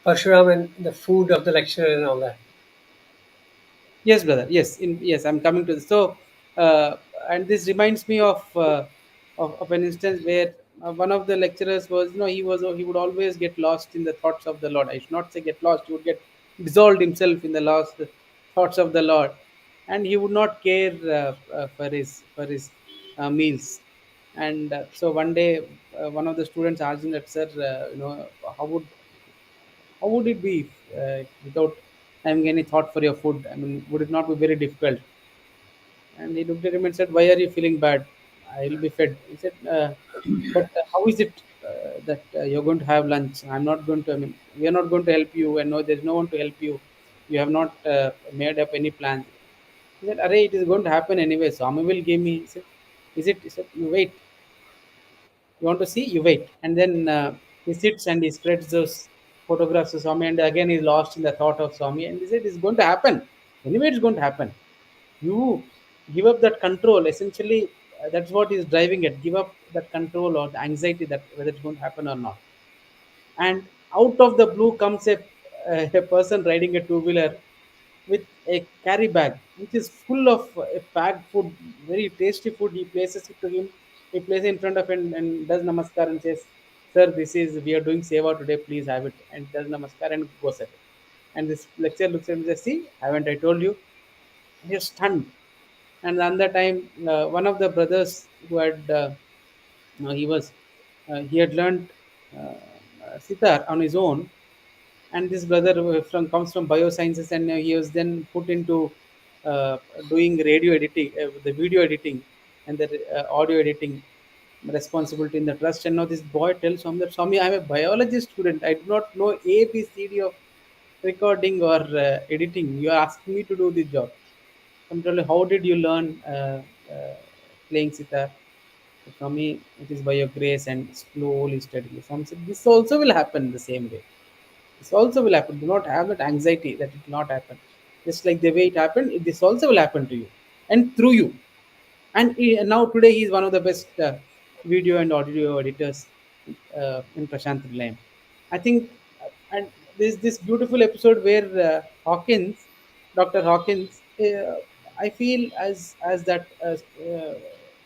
Parshuram and the food of the lecturer and all that. Yes, brother. Yes, yes, I'm coming to this. So, uh, and this reminds me of an instance where one of the lecturers was, he would always get lost in the thoughts of the Lord. I should not say get lost. He would get dissolved himself in the lost thoughts of the Lord, and he would not care for his meals. And so one day, one of the students asked him that, sir, how would how would it be without having any thought for your food? I mean, would it not be very difficult? And he looked at him and said, why are you feeling bad? I will be fed. He said, but how is it that you're going to have lunch? I'm not going to, I mean, we are not going to help you, and no, there's no one to help you. You have not made up any plans. He said, Array, it is going to happen anyway. Swami will give me. He said, is it? He said, you wait. You want to see? You wait. And then he sits and he spreads those photographs of Swami, and again he's lost in the thought of Swami. And he said, it's going to happen. Anyway, it's going to happen. You give up that control. Essentially, that's what is driving it. Give up that control or the anxiety that whether it's going to happen or not. And out of the blue comes a person riding a two-wheeler with a carry bag which is full of packed food, very tasty food. He places it to him. He places it in front of him and does namaskar and says, sir, this is, we are doing seva today, please have it, and does namaskar and goes away. And this lecturer looks at him and says, see, haven't I told you? He is stunned. And another time, one of the brothers who had he was he had learned uh, sitar on his own, and this brother comes from biosciences, and he was then put into uh, doing radio editing, the video editing, and the audio editing responsibility in the trust. And now this boy tells Swami that, Swami, I'm a biology student. I do not know ABCD of recording or editing. You are asking me to do this job. I'm telling, how did you learn playing sitar? For me, it is by your grace and slowly, steadily. Some said, this also will happen the same way. This also will happen. Do not have that anxiety that it will not happen. Just like the way it happened, this also will happen to you and through you. And now today he is one of the best video and audio editors in Prashant Lane. I think, and there's this beautiful episode where Dr. Hawkins, I feel as that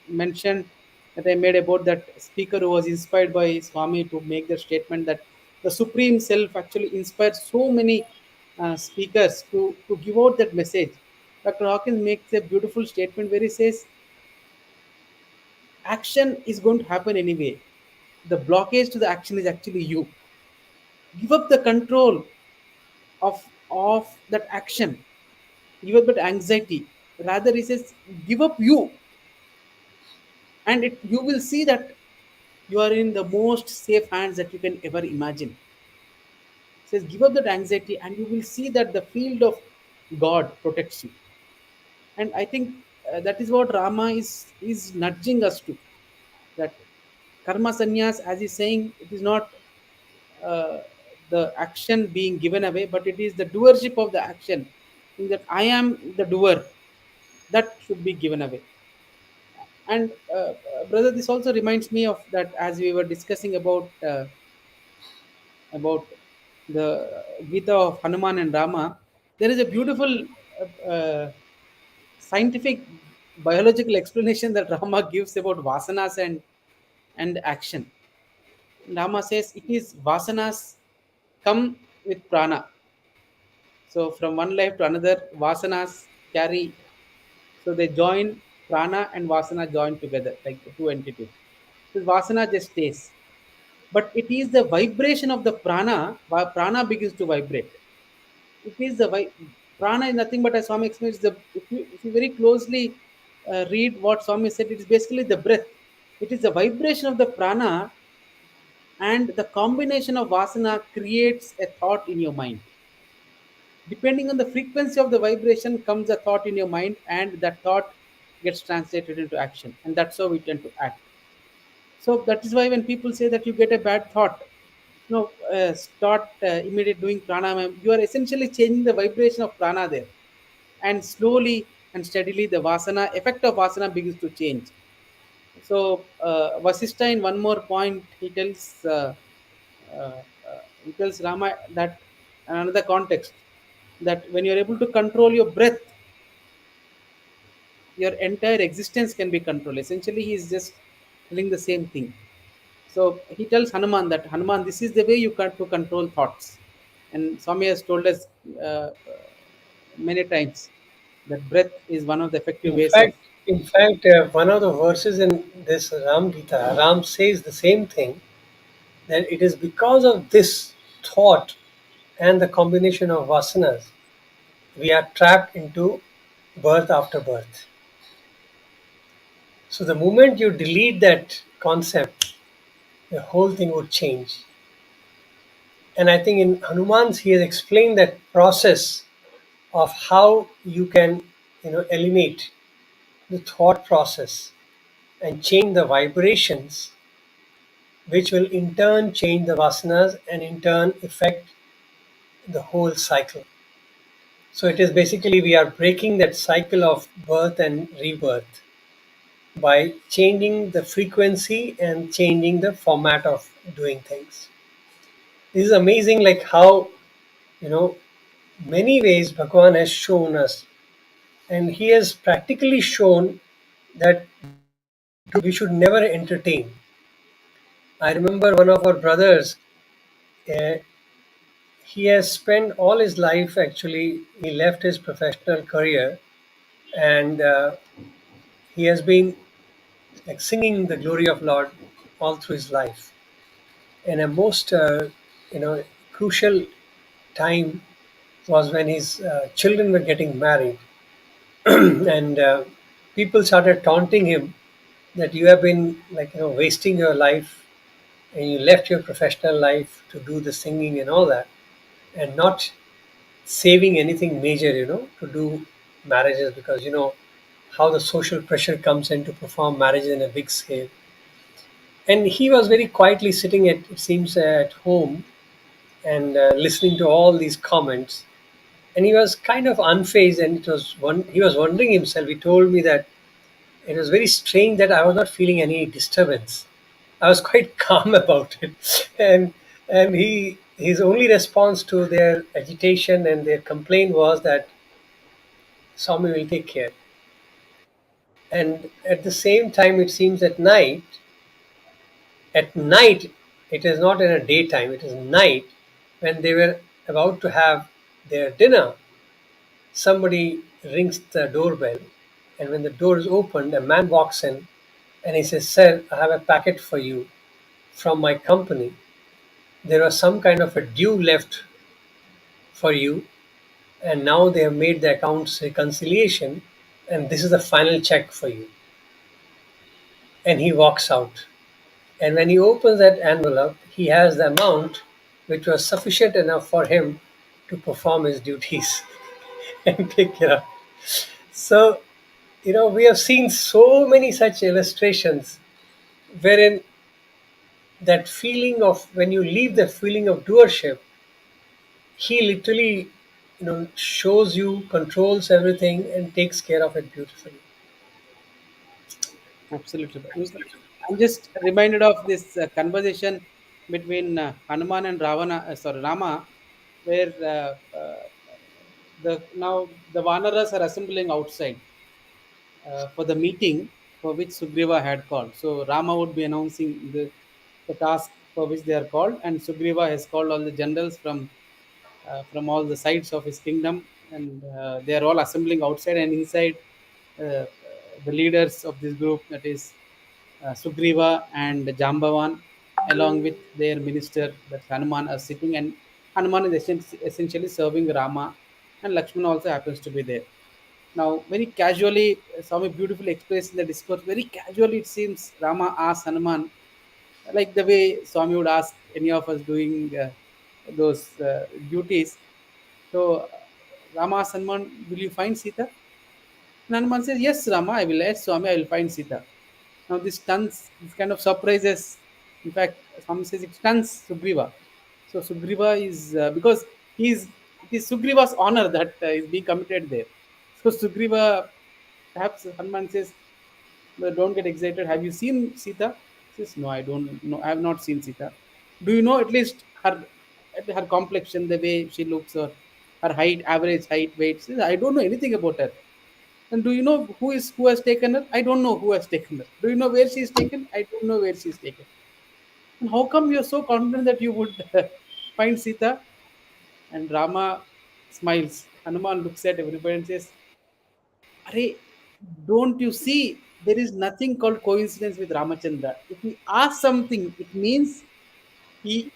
mention that I made about that speaker who was inspired by Swami to make the statement that the Supreme Self actually inspired so many speakers to give out that message. Dr. Hawkins makes a beautiful statement where he says, action is going to happen anyway. The blockage to the action is actually you. Give up the control of that action. Give up that anxiety. Rather, he says, give up you, and you will see that you are in the most safe hands that you can ever imagine. He says, give up that anxiety, and you will see that the field of God protects you. And I think that is what Rama is nudging us to, that karma sannyas, as he's saying, it is not uh, the action being given away, but it is the doership of the action. In that I am the doer, that should be given away. And brother, this also reminds me of that, as we were discussing about the Gita of Hanuman and Rama. There is a beautiful scientific biological explanation that Rama gives about vasanas and action. Rama says it is vasanas come with prana. So from one life to another, vasanas carry. So they join, prana and vasana join together like the two entities. So vasana just stays, but it is the vibration of the prana. Prana begins to vibrate. It is prana is nothing but, as Swami explains, the if you very closely read what Swami said, it is basically the breath. It is the vibration of the prana, and the combination of vasana creates a thought in your mind. Depending on the frequency of the vibration comes a thought in your mind, and that thought gets translated into action, and that's how we tend to act. So that is why when people say that you get a bad thought, start immediate doing pranayama, you are essentially changing the vibration of prana there, and slowly and steadily the vasana effect of vasana begins to change. So Vasistha, in one more point, uh, he tells Rama that, another context, that when you are able to control your breath, your entire existence can be controlled. Essentially, he is just telling the same thing. So he tells Hanuman that, Hanuman, this is the way you can to control thoughts. And Swami has told us many times that breath is one of the effective In ways of. fact, one of the verses in this Ram Gita, Ram says the same thing, that it is because of this thought and the combination of vasanas we are trapped into birth after birth. So the moment you delete that concept, the whole thing would change. And I think in Hanuman's he has explained that process of how you can eliminate the thought process and change the vibrations, which will in turn change the vasanas and in turn affect the whole cycle. So it is basically we are breaking that cycle of birth and rebirth by changing the frequency and changing the format of doing things. This is amazing, like how you know many ways Bhagwan has shown us, and he has practically shown that we should never entertain. I remember one of our brothers, uh, he has spent all his life, actually he left his professional career, and he has been like singing the glory of Lord all through his life. And a most you know crucial time was when his children were getting married, and people started taunting him that you have been wasting your life, and you left your professional life to do the singing and all that, and not saving anything major, to do marriages, because how the social pressure comes in to perform marriages in a big scale. And he was very quietly sitting at, it seems, at home, and listening to all these comments. And he was kind of unfazed, and he was wondering himself. He told me that it was very strange that I was not feeling any disturbance. I was quite calm about it. And his only response to their agitation and their complaint was that Swami will take care. And at the same time, it seems at night, it is not in a daytime, it is night, when they were about to have their dinner, somebody rings the doorbell. And when the door is opened, a man walks in and he says, "Sir, I have a packet for you from my company. There was some kind of a due left for you, and now they have made the accounts reconciliation, and this is the final check for you." And he walks out. And when he opens that envelope, he has the amount which was sufficient enough for him to perform his duties and take care of. So, we have seen so many such illustrations wherein that feeling of, when you leave the feeling of doership, he literally, shows you, controls everything, and takes care of it beautifully. Absolutely. I'm just reminded of this conversation between Hanuman and Rama, where the now the Vanaras are assembling outside for the meeting for which Sugriva had called. So Rama would be announcing the task for which they are called, and Sugriva has called all the generals from all the sides of his kingdom, and they are all assembling outside. And inside, the leaders of this group, that is Sugriva and Jambavan, along with their minister, that Hanuman, are sitting, and Hanuman is essentially serving Rama, and Lakshmana also happens to be there. Now, very casually, Swami beautifully expressed in the discourse, very casually it seems Rama asks Hanuman, like the way Swami would ask any of us doing those duties. So, Rama asks Hanuman, will you find Sita? And Hanuman says, yes, Rama, I will. Yes, Swami, I will find Sita. Now, this kind of surprises, in fact, Swami says it stuns Sugriva. So, Sugriva is, because it is Sugriva's honor that is being committed there. So, Sugriva, perhaps Hanuman says, "No, don't get excited. Have you seen Sita?" He says, no, I don't know. I have not seen Sita. Do you know at her complexion, the way she looks, or her height, average height, weight? He says, I don't know anything about her. And do you know who has taken her? I don't know who has taken her. Do you know where she is taken? I don't know where she is taken. And how come you're so confident that you would find Sita? And Rama smiles. Hanuman looks at everybody and says, Arey, don't you see? There is nothing called coincidence with Ramachandra. If he asks something, it means he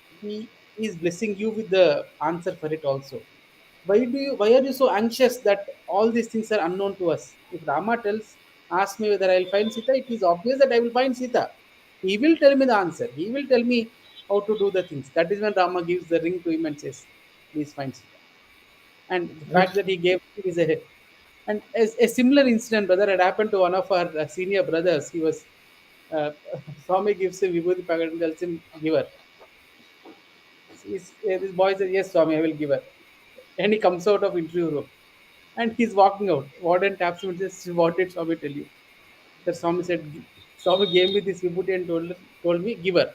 is blessing you with the answer for it also. Why are you so anxious that all these things are unknown to us? If Rama asks me whether I'll find Sita, it is obvious that I will find Sita. He will tell me the answer. He will tell me how to do the things. That is when Rama gives the ring to him and says, please find Sita. And the fact that he gave it is a, and as a similar incident, brother, had happened to one of our senior brothers. He was uh, Swami gives him vibhuti packet and tells him, give her. This boy says, yes, Swami, I will give her. And he comes out of interview room and he's walking out. Warden taps him and says, what did Swami tell you? The Swami said, Swami gave me this vibhuti and told me, give her.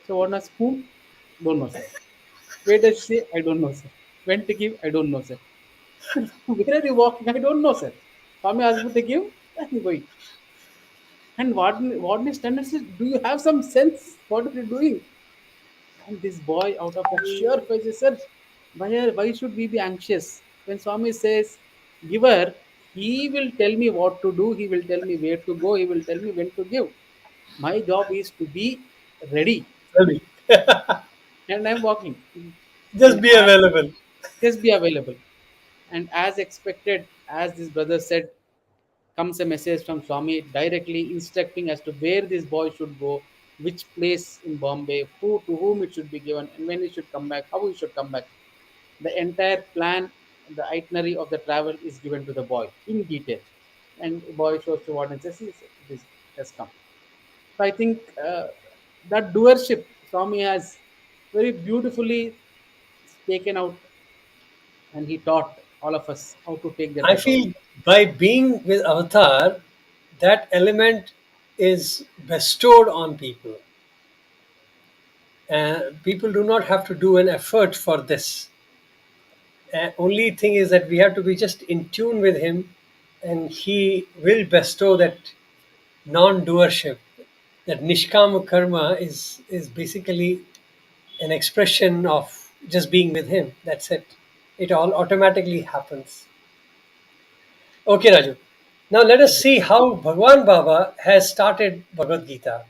So one asked, whom? Don't know, sir. Where does she say? I don't know, sir. When to give? I don't know, sir. Where are you walking? I don't know, sir. Swami asked me to give. I'm going. And warden is standing and says, do you have some sense? What are you doing? And this boy, out of that sheer face, says, sir, why should we be anxious? When Swami says, giver, he will tell me what to do, he will tell me where to go, he will tell me when to give. My job is to be ready. Tell me. and I'm walking. Just And be available. just be available. And as expected, as this brother said, comes a message from Swami directly instructing as to where this boy should go, which place in Bombay, who to whom it should be given, and when he should come back, how he should come back. The entire plan, the itinerary of the travel is given to the boy in detail, and the boy shows to what and says, "Yes, it is has come." So I think that doership Swami has very beautifully taken out, and he taught all of us how to take that I approach. feel by being with Avatar, that element is bestowed on people. People do not have to do an effort for this. Only thing is that we have to be just in tune with him, and he will bestow that non-doership. That nishkama karma is basically an expression of just being with him. That's it. It all automatically happens. Okay, Raju. Now let us see how Bhagwan Baba has started Bhagavad Gita.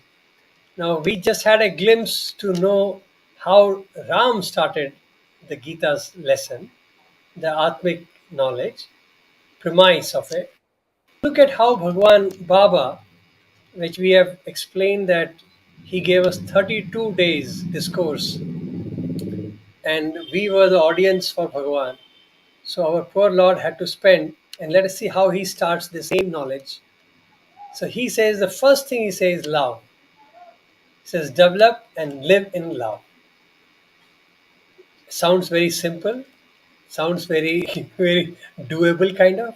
Now we just had a glimpse to know how Ram started the Gita's lesson, the Atmic knowledge, premise of it. Look at how Bhagwan Baba, which we have explained that he gave us 32 days discourse, and we were the audience for Bhagwan. So our poor Lord had to spend, and let us see how he starts the same knowledge. So he says the first thing he says love. He says develop and live in love. Sounds very simple, sounds very very doable kind of.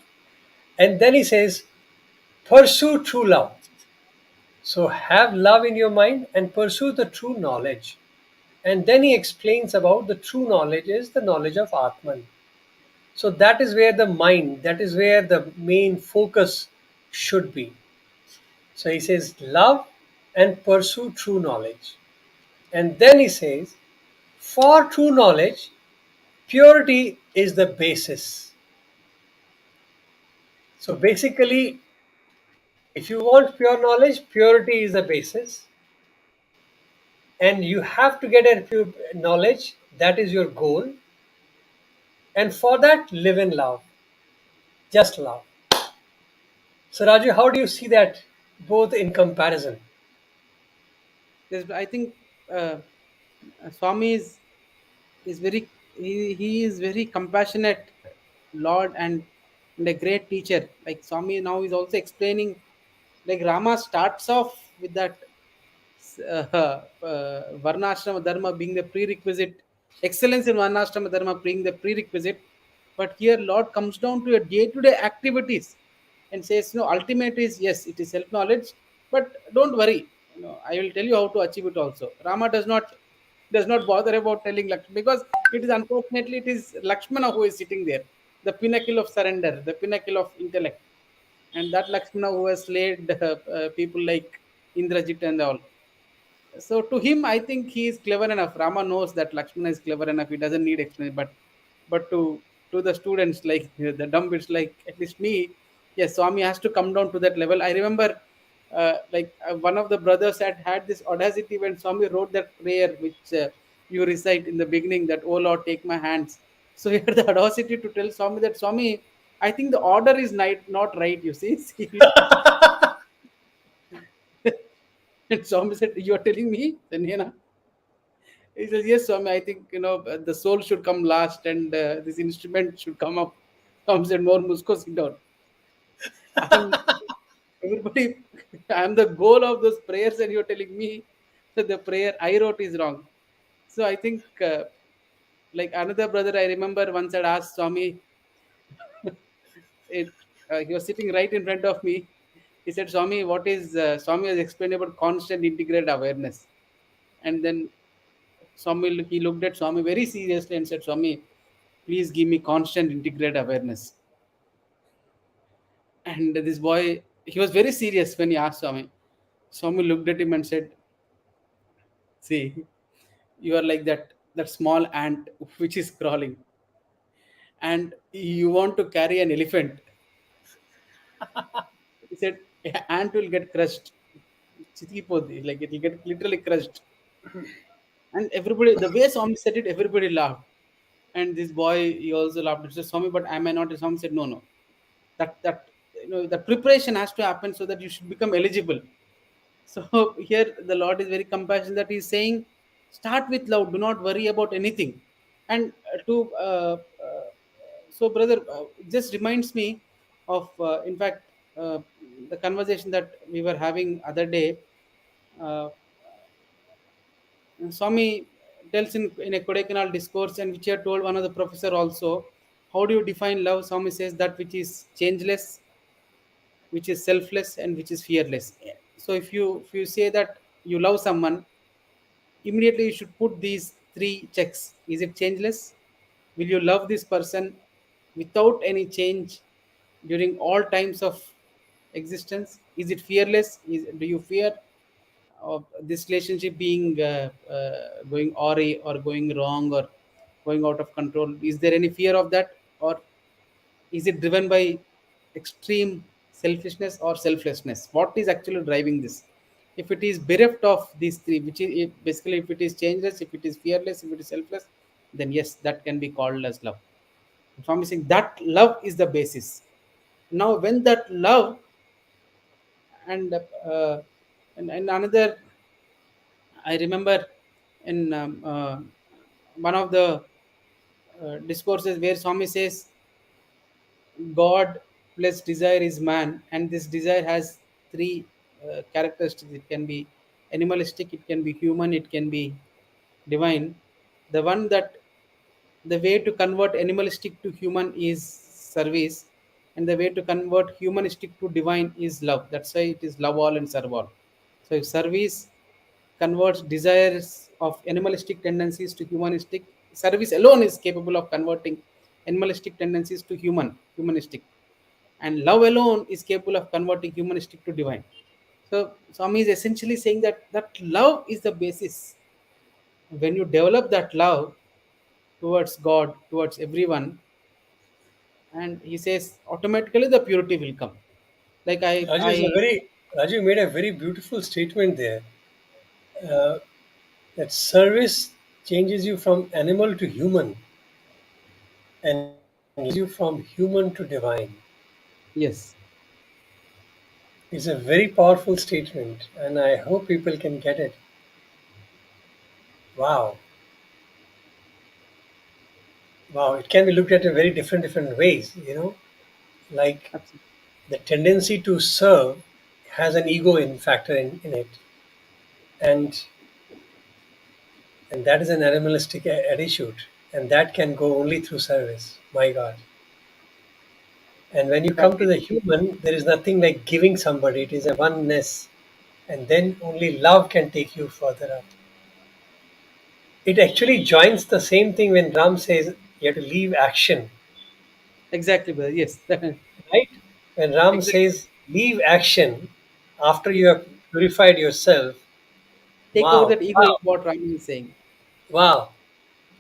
And then he says pursue true love. So have love in your mind and pursue the true knowledge. And then he explains about the true knowledge is the knowledge of Atman. So that is where the mind, that is where the main focus should be. So he says love and pursue true knowledge. And then he says for true knowledge, purity is the basis. So basically, if you want pure knowledge, purity is the basis. And you have to get a pure knowledge, that is your goal. And for that, live in love, just love. So, Raju, how do you see that both in comparison? Yes, I think uh, Swami is very he is very compassionate Lord and a great teacher. Like Swami now is also explaining, like Rama starts off with that Varnashrama Dharma being the prerequisite, excellence in Varnashrama Dharma being the prerequisite. But here, Lord comes down to your day to day activities and says, no, ultimate is yes, it is self knowledge, but don't worry. I will tell you how to achieve it also. Rama does not bother about telling Lakshmana because it is unfortunately it is Lakshmana who is sitting there, the pinnacle of surrender, the pinnacle of intellect, and that Lakshmana who has slayed people like Indrajit and all. So to him, I think he is clever enough. Rama knows that Lakshmana is clever enough. He doesn't need explanation. But to the students like the dumb bits like at least me, yes, Swami has to come down to that level. I remember, one of the brothers had this audacity when Swami wrote that prayer which you recite in the beginning that oh Lord take my hands. So he had the audacity to tell Swami that Swami, I think the order is not right. You see, and Swami said, "You are telling me, then He says, "Yes, Swami. I think the soul should come last, and this instrument should come up." Swami said, "More Musko, sit down. I'm everybody. I'm the goal of those prayers, and you're telling me that the prayer I wrote is wrong." So I think, like another brother, I remember once had asked Swami. It He was sitting right in front of me. He said, "Swami, what is Swami has explained about constant integrated awareness?" And then Swami, he looked at Swami very seriously and said, "Swami, please give me constant integrated awareness." And this boy, he was very serious when he asked Swami. Swami looked at him and said, "See, you are like that small ant which is crawling, and you want to carry an elephant." He said, "Ant will get crushed. Chitipodi, like it will get literally crushed." And everybody, the way Swami said it, everybody laughed. And this boy, he also laughed. He said, Swami, but am I not? Swami said, no, no. That the preparation has to happen so that you should become eligible. So here the Lord is very compassionate that He's saying, start with love. Do not worry about anything. And to so brother, it just reminds me of in fact the conversation that we were having other day. Uh, Swami tells in a Kodaikanal discourse, and which he had told one of the professor also. How do you define love? Swami says that which is changeless, which is selfless, and which is fearless. So if you say that you love someone, immediately you should put these three checks. Is it changeless? Will you love this person without any change during all times of existence? Is it fearless? Do you fear of this relationship being going awry or going wrong or going out of control? Is there any fear of that, or is it driven by extreme selfishness or selflessness? What is actually driving this? If it is bereft of these three, which is basically if it is changeless, if it is fearless, if it is selfless, then yes, that can be called as love. Swami is saying that love is the basis. Now, when that love and and another, I remember in one of the discourses where Swami says God plus desire is man, and this desire has three characteristics. It can be animalistic, it can be human, it can be divine. The one that the way to convert animalistic to human is service, and the way to convert humanistic to divine is love. That's why it is love all and serve all. So if service converts desires of animalistic tendencies to humanistic, service alone is capable of converting animalistic tendencies to humanistic, and love alone is capable of converting humanistic to divine. So Swami is essentially saying that love is the basis. When you develop that love towards God, towards everyone, and he says automatically the purity will come. Like Raju made a very beautiful statement there. Uh, that service changes you from animal to human and leads you from human to divine. yes, It's a very powerful statement, and I hope people can get it. Wow, wow! It can be looked at in very different ways. Like absolutely, the tendency to serve has an ego in factor in it, and and that is an animalistic attitude, and that can go only through service. My God! And when you come to exactly. the human, there is nothing like giving somebody. It is a oneness, and then only love can take you further up. It actually joins the same thing when Ram says you have to leave action, Exactly, brother. Yes, right? When Ram exactly. says leave action after you Yes, have purified yourself, take over wow, that ego is wow, what Rami is saying. wow.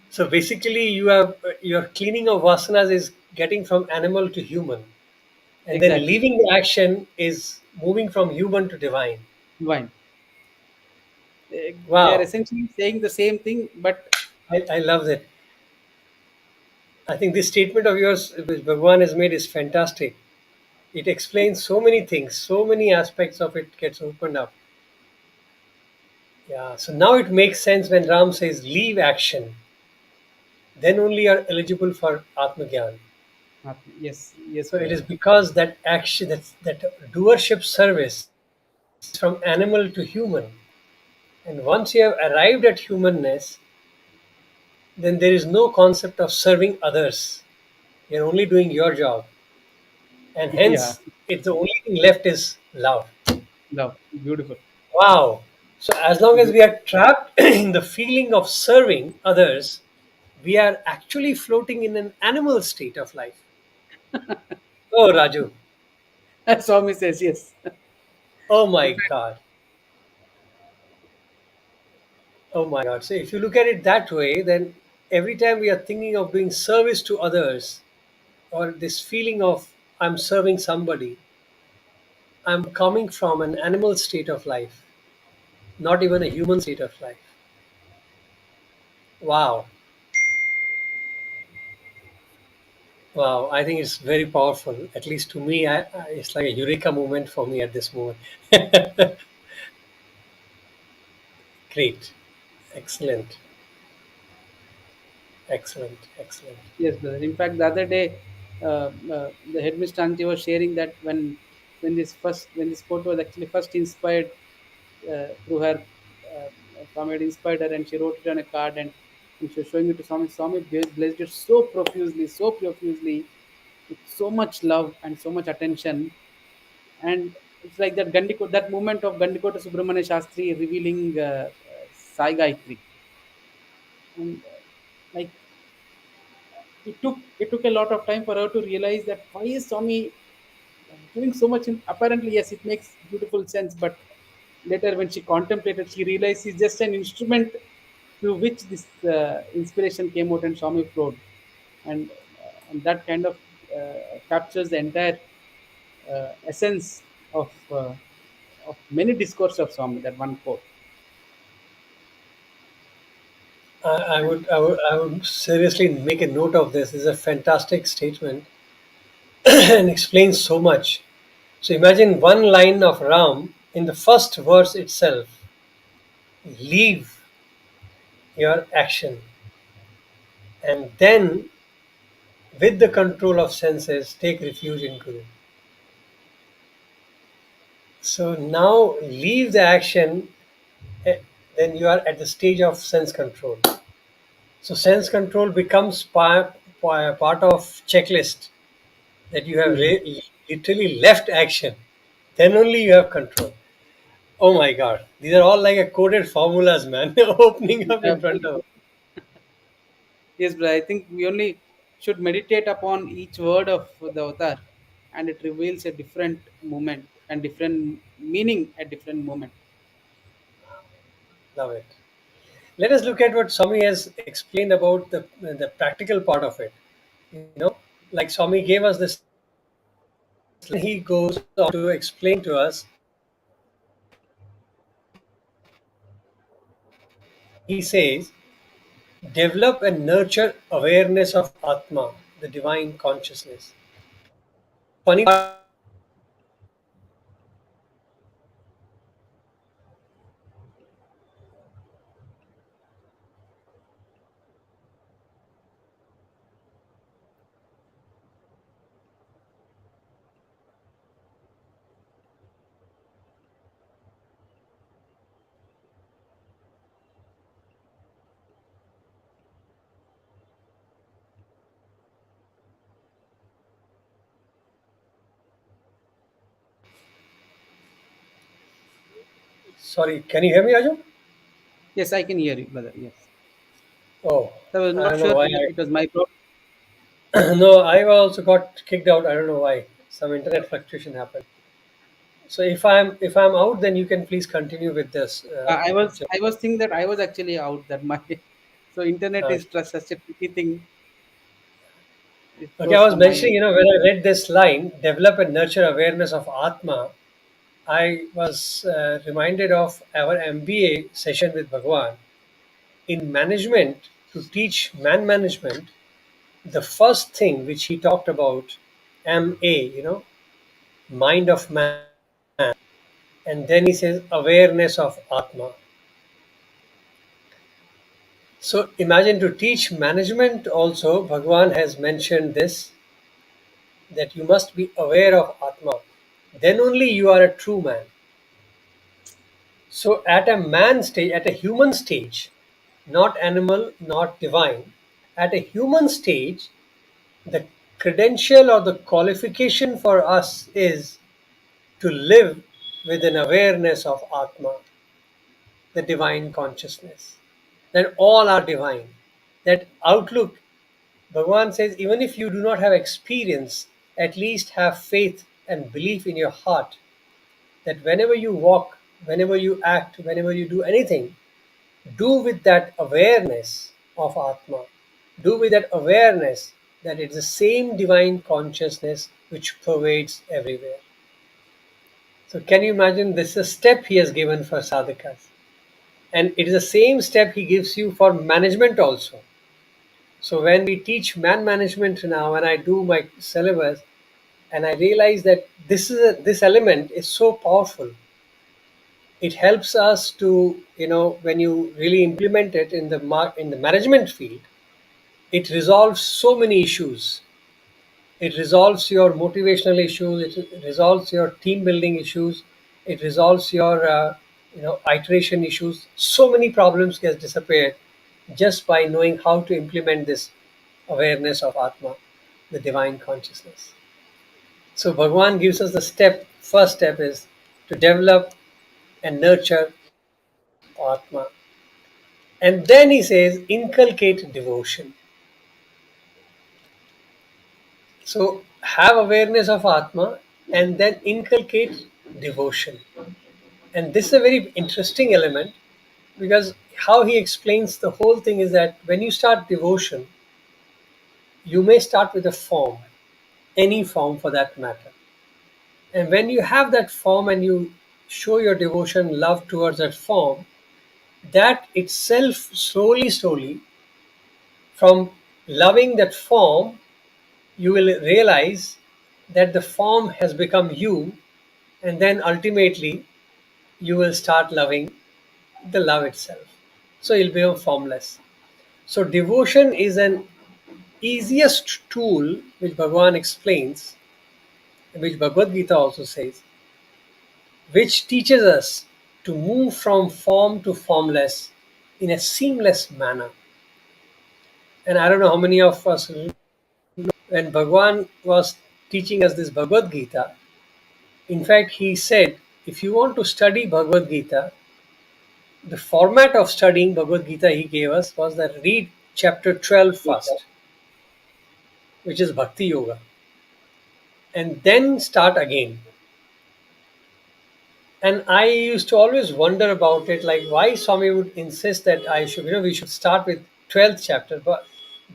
So basically, your cleaning of vasanas is getting from animal to human, and then Exactly, leaving the action is moving from human to divine. divine. They are Wow, essentially saying the same thing, but I love that. I think this statement of yours, which Bhagwan has made, is fantastic. It explains so many things, so many aspects of it gets opened up. Yeah, so now it makes sense when Ram says leave action, then only are eligible for Atmagyan. yes, yes, So it brother. is because that action, that doership service is from animal to human. And once you have arrived at humanness, then there is no concept of serving others. You're only doing your job. And Yeah, hence, it's the only thing left is love. love, beautiful. Wow. So as long as we are trapped in the feeling of serving others, we are actually floating in an animal state of life. Oh, Raju. Swami says yes. Oh In my fact, God. Oh my God. So if you look at it that way, then every time we are thinking of doing service to others, or this feeling of I'm serving somebody, I'm coming from an animal state of life, not even a human state of life. Wow. Wow. I think it's very powerful. At least to me, it's like a eureka moment for me at this moment. Great. Excellent. Excellent. Excellent. Yes, brother. In fact, the other day, the headmistress auntie was sharing that when this quote was actually first inspired through her, Swami had inspired her, and she wrote it on a card, and she was showing it to Swami. Swami blessed it so profusely, with so much love and so much attention, and it's like that moment of Gandikota Subramanya Shastri revealing Sai Gayatri, and like it took a lot of time for her to realize that why is Swami giving so much. Apparently, yes, it makes beautiful sense, but later when she contemplated, she realized he's just an instrument through which this inspiration came out and Swami flowed, and that kind of captures the entire essence of many discourse of Swami. That one quote. And I would seriously make a note of this. This is a fantastic statement and explains so much. So imagine one line of Ram in the first verse itself. Leave your action, and then, with the control of senses, take refuge in Guru. So now leave the action, eh, then you are at the stage of sense control. So sense control becomes part of checklist that you have Mhm. literally left action. Then only you have control. Oh my God, these are all like a coded formulas, man, opening up in front of. Yes, but I think we only should meditate upon each word of the avatar, and it reveals a different moment and different meaning at different moment. Love it. Let us look at what Swami has explained about the practical part of it. You know, like Swami gave us this, he goes on to explain to us. He says, develop and nurture awareness of Atma, the divine consciousness. Funny part, sorry, can you hear me, Raju? Yes, I can hear you, brother. Yes, Oh, I was I not don't know sure why. whether it was my problem. No, I also got kicked out. I don't know why. Some internet fluctuation happened. So if I'm out, then you can please continue with this. I was thinking that I was actually out. That my so internet Uh, is such a tricky thing. It okay, I flows was from my mentioning, end. when I read this line, develop and nurture awareness of Atma, I was reminded of our MBA session with Bhagwan. In management, to teach man management, the first thing which he talked about, MA, mind of man, and then he says awareness of Atma. So imagine to teach management also, Bhagwan has mentioned this, that you must be aware of Atma. Then only you are a true man. So at a man stage, at a human stage, not animal, not divine, at a human stage, the credential or the qualification for us is to live with an awareness of Atma, the divine consciousness, that all are divine. That outlook, Bhagavan says, even if you do not have experience, at least have faith and belief in your heart that whenever you walk, whenever you act, whenever you do anything, do with that awareness of Atma. Do with that awareness that it's the same divine consciousness which pervades everywhere. So, can you imagine this is a step he has given for sadhakas? And it is the same step he gives you for management also. So when we teach man management now, when I do my syllabus, and I realize that this element is so powerful, it helps us to, when you really implement it in in the management field, it resolves so many issues. It resolves your motivational issues. It resolves your team building issues. It resolves your iteration issues. So many problems get disappeared just by knowing how to implement this awareness of Atma, the divine consciousness. So Bhagwan gives us the step. First step is to develop and nurture Atma, and then he says inculcate devotion. So have awareness of Atma and then inculcate devotion. And this is a very interesting element because how he explains the whole thing is that when you start devotion, you may start with a form, any form for that matter. And when you have that form and you show your devotion, love towards that form, that itself slowly, from loving that form, you will realize that the form has become you, and then ultimately you will start loving the love itself. So you'll become formless. So devotion is an easiest tool which Bhagavan explains, which Bhagavad Gita also says, which teaches us to move from form to formless in a seamless manner. And I don't know how many of us, when Bhagavan was teaching us this Bhagavad Gita, in fact, he said, if you want to study Bhagavad Gita, the format of studying Bhagavad Gita he gave us was that read chapter 12 first, which is Bhakti Yoga, and then start again. And I used to always wonder about it, like why Swami would insist that I should, we should start with 12th chapter, but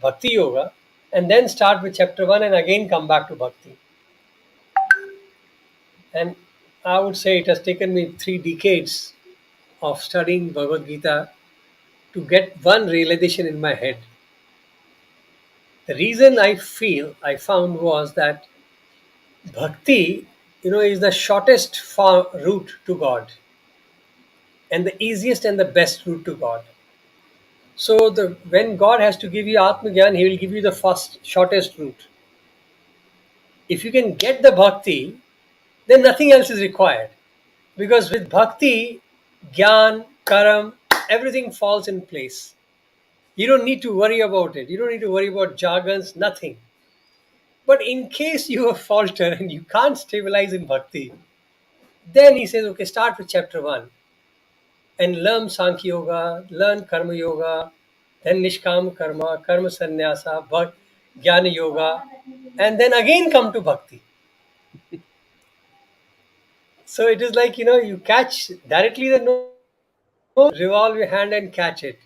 Bhakti Yoga, and then start with chapter 1 and again come back to Bhakti. And I would say it has taken me 3 decades of studying Bhagavad Gita to get one realization in my head. The reason I found was that bhakti, is the shortest route to God and the easiest and the best route to God. So when God has to give you Atma Gyan, He will give you the first shortest route. If you can get the bhakti, then nothing else is required. Because with bhakti, Gyan, Karam, everything falls in place. You don't need to worry about it. You don't need to worry about jargons, nothing. But in case you falter and you can't stabilize in bhakti, then he says, okay, start with chapter 1 and learn Sankhya Yoga, learn Karma Yoga, then Nishkam Karma, Karma Sannyasa, Jnana Yoga, and then again come to bhakti. So it is like, you catch directly the nose, revolve your hand and catch it.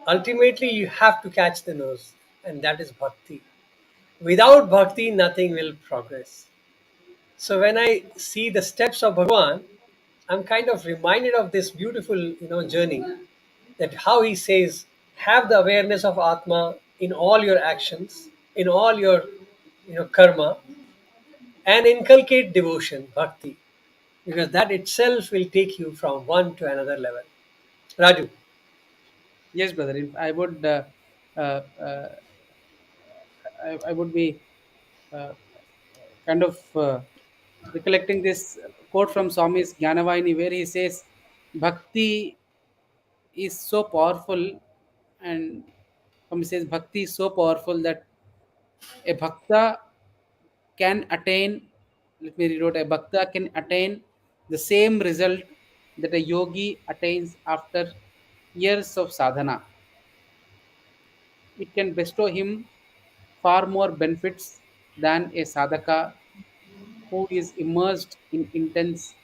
Ultimately, you have to catch the nose, and that is bhakti. Without bhakti, nothing will progress. So when I see the steps of Bhagwan, I'm kind of reminded of this beautiful, journey, that how he says, have the awareness of Atma in all your actions, in all your, karma, and inculcate devotion, bhakti, because that itself will take you from one to another level. Raju. Yes, brother. If I would, uh, uh, I would be uh, kind of recollecting this quote from Swami's Jnanavayini, where he says, "Bhakti is so powerful," and Swami says, "Bhakti is so powerful that a bhakta can attain." Let me rewrite: a bhakta can attain the same result that a yogi attains after years of sadhana. It can bestow him far more benefits than a sadhaka who is immersed in intense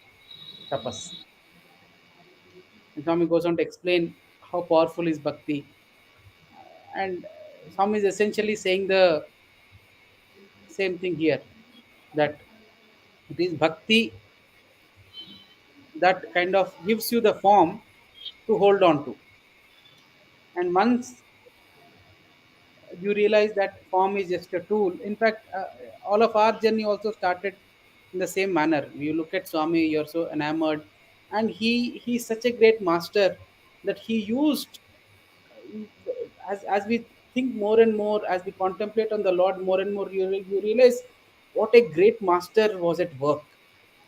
tapas. And Swami goes on to explain how powerful is bhakti. And Swami is essentially saying the same thing here, that it is bhakti that kind of gives you the form, to hold on to. And once you realize that form is just a tool. In fact, all of our journey also started in the same manner. You look at Swami, you're so enamored, and he's such a great master that he used, as we think more and more, as we contemplate on the Lord more and more, you realize what a great master was at work.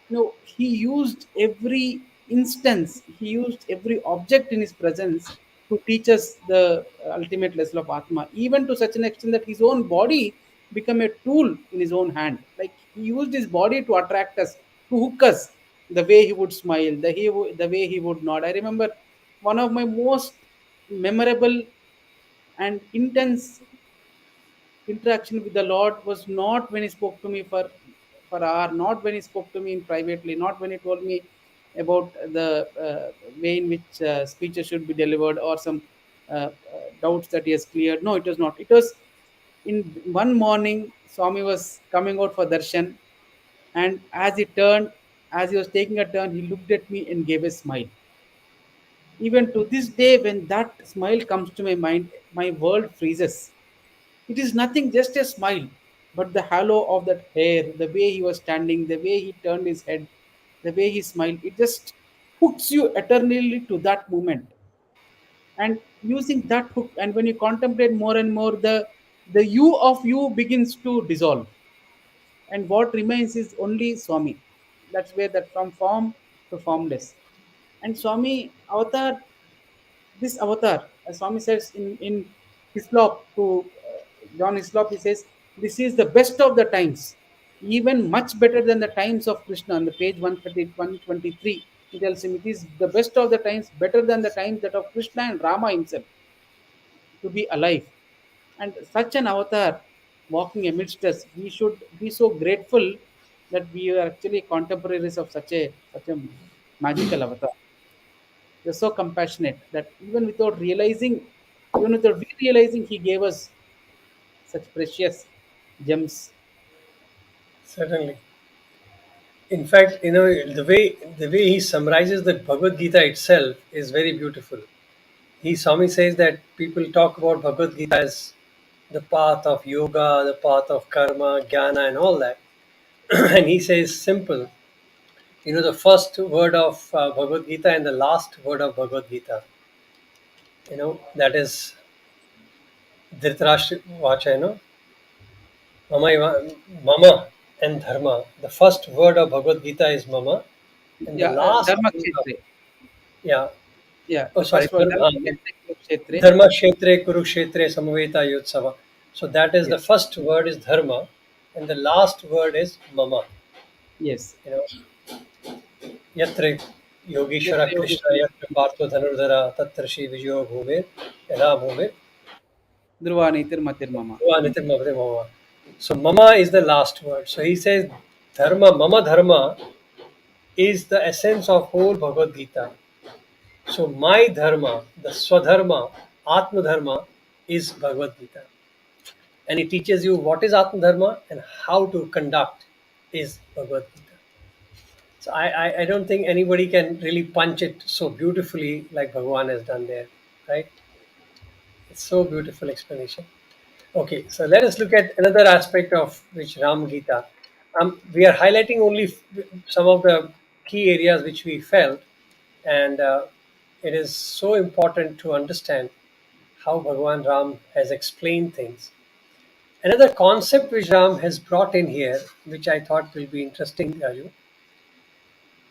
No, he used every instance, he used every object in his presence to teach us the ultimate lesson of Atma, even to such an extent that his own body became a tool in his own hand. Like he used his body to attract us, to hook us, the way he would smile, the way he would nod. I remember one of my most memorable and intense interaction with the Lord was not when He spoke to me for hour, not when He spoke to me in privately, not when He told me about the way in which speeches should be delivered or some doubts that He has cleared. No, it was not. It was in one morning. Swami was coming out for darshan, and as he was taking a turn, he looked at me and gave a smile. Even to this day, when that smile comes to my mind, my world freezes. It is nothing, just a smile. But the halo of that hair, the way he was standing, the way he turned his head, the way he smiled, it just hooks you eternally to that moment. And using that hook, and when you contemplate more and more, the you of you begins to dissolve. And what remains is only Swami. That's where that from form to formless. And Swami avatar, this avatar, as Swami says in Hislop to John Hislop, he says, this is the best of the times, even much better than the times of Krishna. On the page 130, 123, he tells him it is the best of the times, better than the times that of Krishna and Rama himself to be alive. And such an avatar walking amidst us, we should be so grateful that we are actually contemporaries of such a magical avatar. They're so compassionate that even without we realizing, he gave us such precious gems. Certainly. In fact, the way he summarizes the Bhagavad Gita itself is very beautiful. Swami says that people talk about Bhagavad Gita as the path of yoga, the path of karma, jnana, and all that. And he says simple. The first word of Bhagavad Gita and the last word of Bhagavad Gita. That is Dhritarashtra Vacha. Mama and Dharma. The first word of Bhagavad Gita is Mama, and the Yeah, last Dharma word of, Kshetre. yeah. Yeah, Oh, the sorry. first word Dharma Kshetre, Kshetre. Dharma Kshetre Kurukshetre Samaveta Yotsava. So that is the Yes, first word is Dharma, and the last word is Mama. yes. You know, Yatre Yatra Yogeshwara Krishna Yogeshwara Yatra Partho Dhanurdhara Tatra Shri Vijayo Bhume Yada Bhume Dhruvani Tirmatir Mama. Nitin Mavade Mama. So Mama is the last word. So he says Dharma, Mama Dharma is the essence of whole Bhagavad Gita. So my dharma, the Swadharma, Atma Dharma is Bhagavad Gita. And it teaches you what is Atma Dharma and how to conduct is Bhagavad Gita. So I don't think anybody can really punch it so beautifully like Bhagavan has done there, right? It's so beautiful explanation. Okay, so let us look at another aspect of which Ram Gita. We are highlighting only some of the key areas which we felt, and it is so important to understand how Bhagavan Ram has explained things. Another concept which Ram has brought in here, which I thought will be interesting, Raju,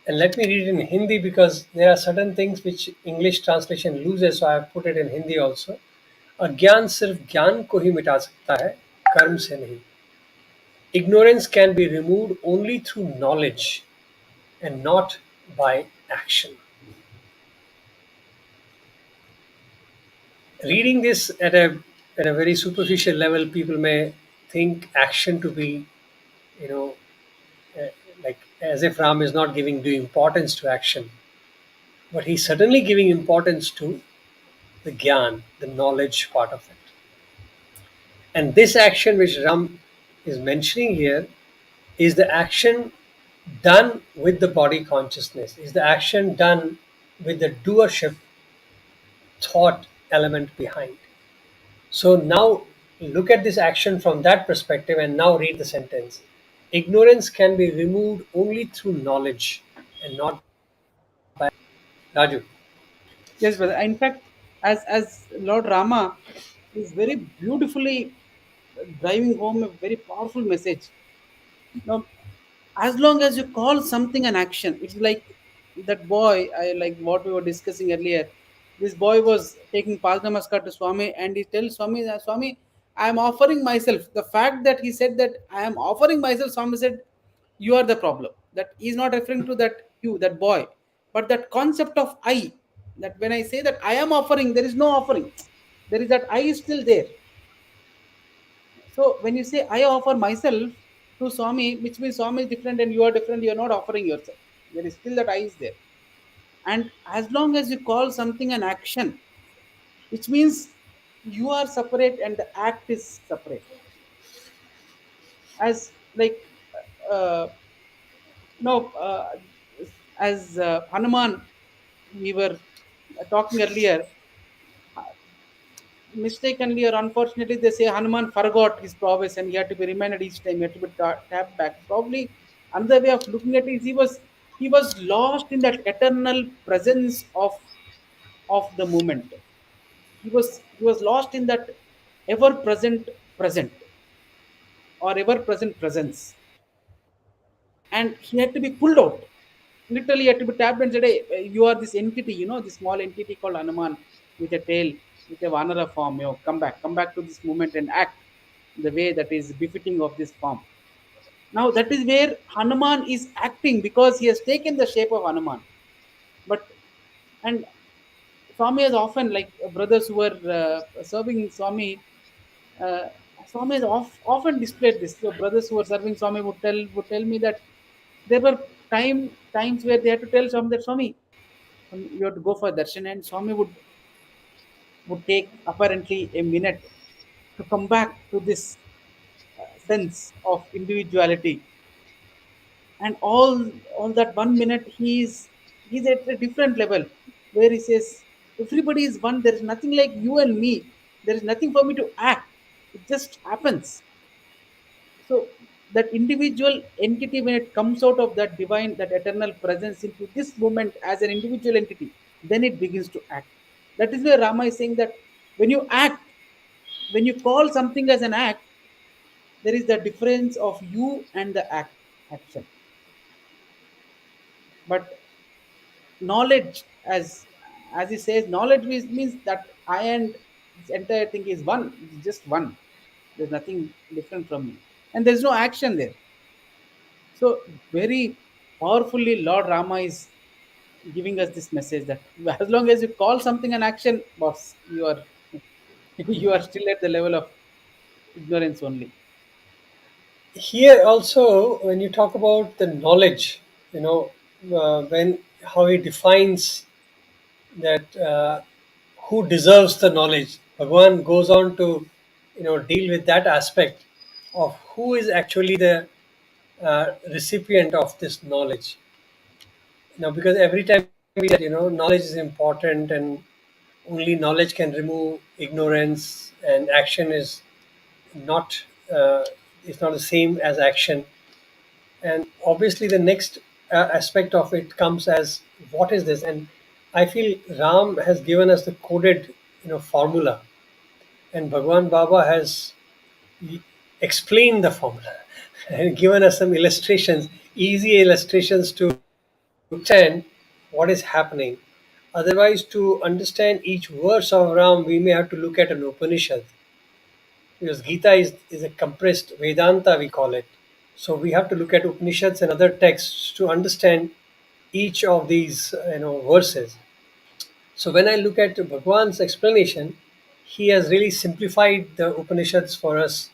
and let me read it in Hindi because there are certain things which English translation loses, so I have put it in Hindi also. अज्ञान सिर्फ ज्ञान को ही मिटा सकता है, कर्म से नहीं. Ignorance can be removed only through knowledge and not by action. Reading this at a very superficial level, people may think action to be, you know, uh, like as if Ram is not giving due importance to action, but he's certainly giving importance to the Gyan, the knowledge part of it. And this action which Ram is mentioning here is the action done with the body consciousness, is the action done with the doership thought element behind. So now look at this action from that perspective and now read the sentence. Ignorance can be removed only through knowledge and not by Raju. Yes, brother. In fact, as Lord Rama is very beautifully driving home a very powerful message. Now, as long as you call something an action, it's like that boy. I like what we were discussing earlier. This boy was taking Paz Namaskar to Swami, and he tells Swami, that, Swami, I am offering myself. The fact that he said that I am offering myself, Swami said, you are the problem. That he is not referring to that you, that boy, but that concept of I. That when I say that I am offering, there is no offering. There is that I is still there. So when you say I offer myself to Swami, which means Swami is different and you are different, you are not offering yourself. There is still that I is there. And as long as you call something an action, which means you are separate and the act is separate. As like uh, no, as Hanuman, we were talking earlier, mistakenly or unfortunately, they say Hanuman forgot his prowess and he had to be reminded each time. He had to be tapped back. Probably another way of looking at it is he was lost in that eternal presence of the moment. He was lost in that ever present or ever present presence, and he had to be pulled out. Literally, he had to be tapped and said, "Hey, you are this entity, this small entity called Hanuman with a tail, with a Vanara form. Come back to this moment and act the way that is befitting of this form." Now, that is where Hanuman is acting because he has taken the shape of Hanuman. But and Swami has often, like brothers who were serving Swami, uh, Swami has often displayed this. So brothers who were serving Swami would tell me that there were times where they had to tell Swami that Swami, you have to go for darshan, and Swami would take apparently a minute to come back to this sense of individuality, and all that 1 minute he's at a different level where he says everybody is one. There is nothing like you and me. There is nothing for me to act. It just happens. So that individual entity, when it comes out of that divine, that eternal presence into this moment as an individual entity, then it begins to act. That is where Rama is saying that when you act, when you call something as an act, there is the difference of you and the action. But knowledge, as he says, knowledge means that I and this entire thing is one. It's just one. There's nothing different from me, and there's no action there. So very powerfully, Lord Rama is giving us this message that as long as you call something an action, boss, you are you are still at the level of ignorance only. Here also, when you talk about the knowledge, you know, when how he defines that who deserves the knowledge, Bhagwan goes on to, deal with that aspect of who is actually the recipient of this knowledge. Now, because every time we said, knowledge is important and only knowledge can remove ignorance, and action not uh, is not the same as action. And obviously the next aspect of it comes as what is this. And I feel Ram has given us the coded formula, and Bhagwan Baba has explained the formula and given us some illustrations, easy illustrations to understand what is happening. Otherwise, to understand each verse of Ram, we may have to look at an Upanishad, because Gita is a compressed Vedanta, we call it. So we have to look at Upanishads and other texts to understand each of these verses. So when I look at Bhagwan's explanation, he has really simplified the Upanishads for us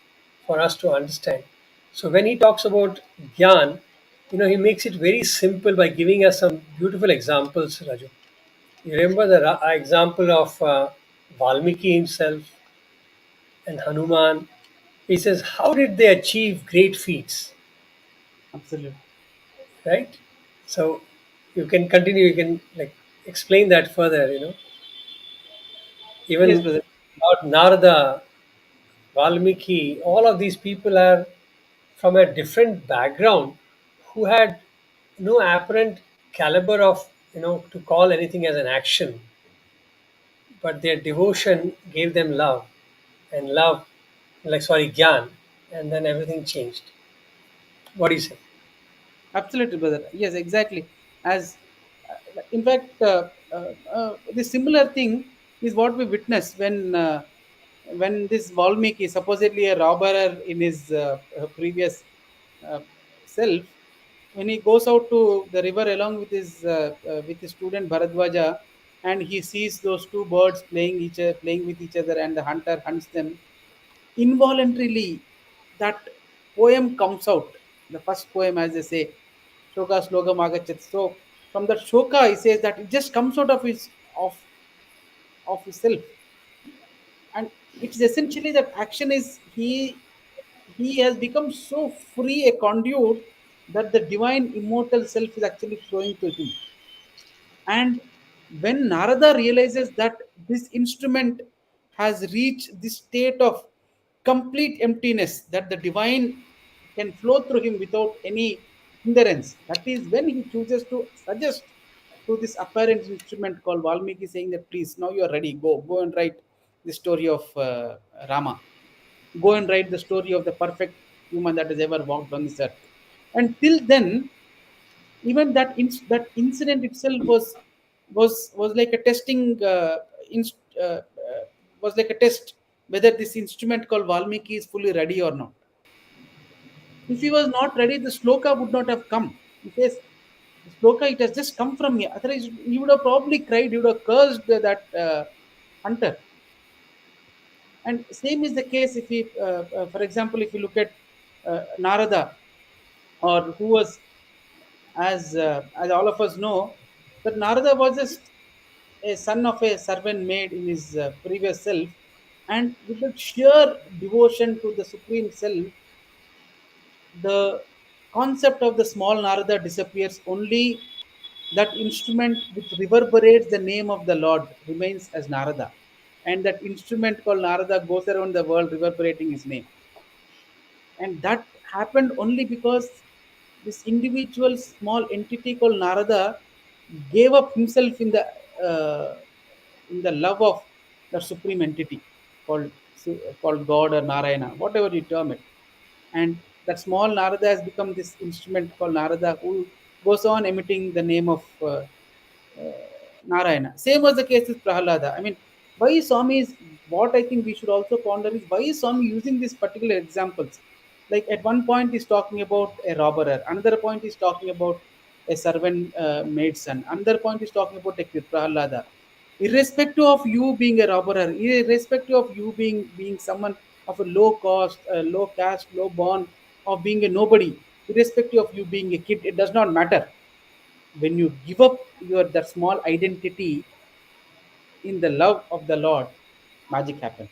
to understand. So when he talks about Gyan, he makes it very simple by giving us some beautiful examples, Raju. You remember the example of Valmiki himself and Hanuman. He says, how did they achieve great feats? Absolutely. Right? So you can continue, you can like explain that further. Yes, Even brother. Lord Narada, Valmiki, all of these people are from a different background who had no apparent caliber of, to call anything as an action, but their devotion gave them love, and love, like, sorry, Gyan, and then everything changed. What do you say? Absolutely, brother. Yes, exactly. As in fact, the similar thing is what we witness when this Valmiki, supposedly a robber in his previous uh, self, when he goes out to the river along with his student Bharadwaja, and he sees those two birds playing with each other, and the hunter hunts them involuntarily. That poem comes out, the first poem, as they say, shoka slogam agachat. So from that shoka, he says that it just comes out of his self. And it's essentially that action is he has become so free a conduit that the divine immortal self is actually flowing to him. And when Narada realizes that this instrument has reached this state of complete emptiness, that the divine can flow through him without any hindrance, that is when he chooses to suggest to this apparent instrument called Valmiki, saying that please, now you are ready, go and write the story of Rama. Go and write the story of the perfect human that has ever walked on this earth. And till then, even that incident itself was like a testing inst- was like a test whether this instrument called Valmiki is fully ready or not. If he was not ready, the sloka would not have come. He says, the sloka, it has just come from me. Otherwise, he would have probably cried, he would have cursed that hunter. And same is the case if we, for example, if you look at Narada, or who was, as all of us know, that Narada was just a son of a servant maid in his previous self, and with the sheer devotion to the supreme self, the concept of the small Narada disappears. Only that instrument which reverberates the name of the Lord remains as Narada, and that instrument called Narada goes around the world reverberating his name. And that happened only because this individual small entity called Narada gave up himself uh, in the love of the supreme entity called God or Narayana, whatever you term it. And that small Narada has become this instrument called Narada, who goes on emitting the name of Narayana. Same was the case with Prahalada. I mean, why is Swami is what I think we should also ponder is why is Swami using these particular examples? Like at one point he's talking about a robber, another point he's talking about a servant maid son, another point he's talking about a kid, Prahalada. Irrespective of you being a robber, irrespective of you being someone of a low cost, low caste, low born, or being a nobody, irrespective of you being a kid, it does not matter. When you give up your that small identity in the love of the Lord, magic happens.